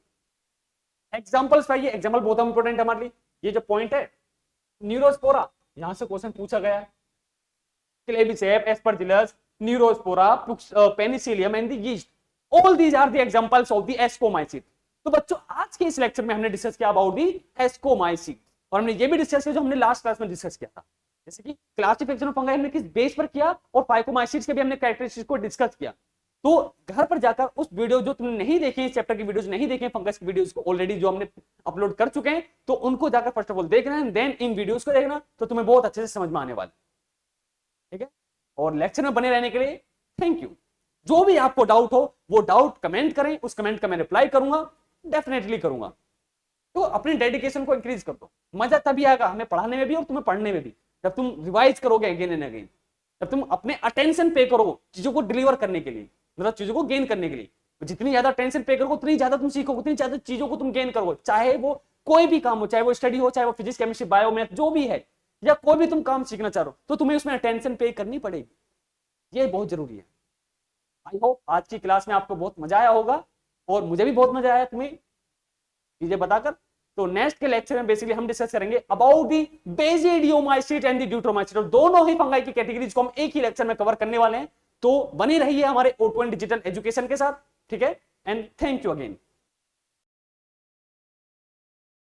एग्जांपल्स पाइए, एग्जांपल बहुत इंपॉर्टेंट है हमारे लिए। ये जो पॉइंट है न्यूरोस्पोरा, यहां से क्वेश्चन पूछा गया है। Claviceps, Aspergillus, Neurospora, Penicillium and the yeast, all these are the examples of the ascomycete. तो बच्चों आज के इस लेक्चर में हमने डिस्कस किया अबाउट द एस्कोमाइसीट, और हमने ये भी डिस्कस किया जो हमने लास्ट क्लास में डिस्कस किया था, जैसे कि क्लासिफिकेशन ऑफ फंगाई हमने किस बेस पर किया, और फाइकोमाइसीट्स के भी हमने कैरेक्टरिस्टिक्स को डिस्कस किया। तो घर पर जाकर उस वीडियो जो तुमने नहीं देखे, इस चैप्टर की वीडियोस नहीं देखे, फंगस की वीडियोस को ऑलरेडी जो हमने अपलोड कर चुके हैं, तो उनको जाकर फर्स्ट ऑफ ऑल देखना है, देन इन वीडियोस को देखना, तो तुम्हें बहुत अच्छे से समझ में आने वाला, ठीक है। और लेक्चर में बने रहने के लिए थैंक यू। जो भी आपको डाउट हो वो डाउट कमेंट करें, उस कमेंट का मैं रिप्लाई करूंगा, डेफिनेटली करूंगा। तो अपनी डेडिकेशन को इंक्रीज कर दो, मजा तभी आएगा हमें पढ़ाने में भी और तुम्हें पढ़ने में भी, जब तुम रिवाइज करोगे अगेन एंड अगेन, जब तुम अपने अटेंशन पे करो चीजों को डिलीवर करने के लिए, मतलब चीजों को गेन करने के लिए। जितनी ज्यादा टेंशन पे करोगे उतनी ज्यादा तुम सीखोगे, उतनी ज्यादा चीजों को तुम गेन करोगे, चाहे वो कोई भी काम हो, चाहे वो स्टडी हो, चाहे वो फिजिक्स केमिस्ट्री बायो मैथ जो भी है, या कोई भी तुम काम सीखना चाह रहे हो, तो तुम्हें उसमें अटेंशन पे करनी पड़ेगी। ये बहुत जरूरी है। आई होप आज की क्लास में आपको बहुत मजा आया होगा, और मुझे भी बहुत मजा आया तुम्हें चीजें बताकर। तो नेक्स्ट के लेक्चर में बेसिकली हम डिस्कस करेंगे अबाउट दी बेसिडियोमाइसीट एंड दी ड्यूट्रोमाइसीट, और दोनों ही फंगाई की कैटेगरीज को हम एक ही लेक्चर में कवर करने वाले हैं। तो बने रहिए हमारे O2N डिजिटल एजुकेशन के साथ, ठीक है। And thank you again.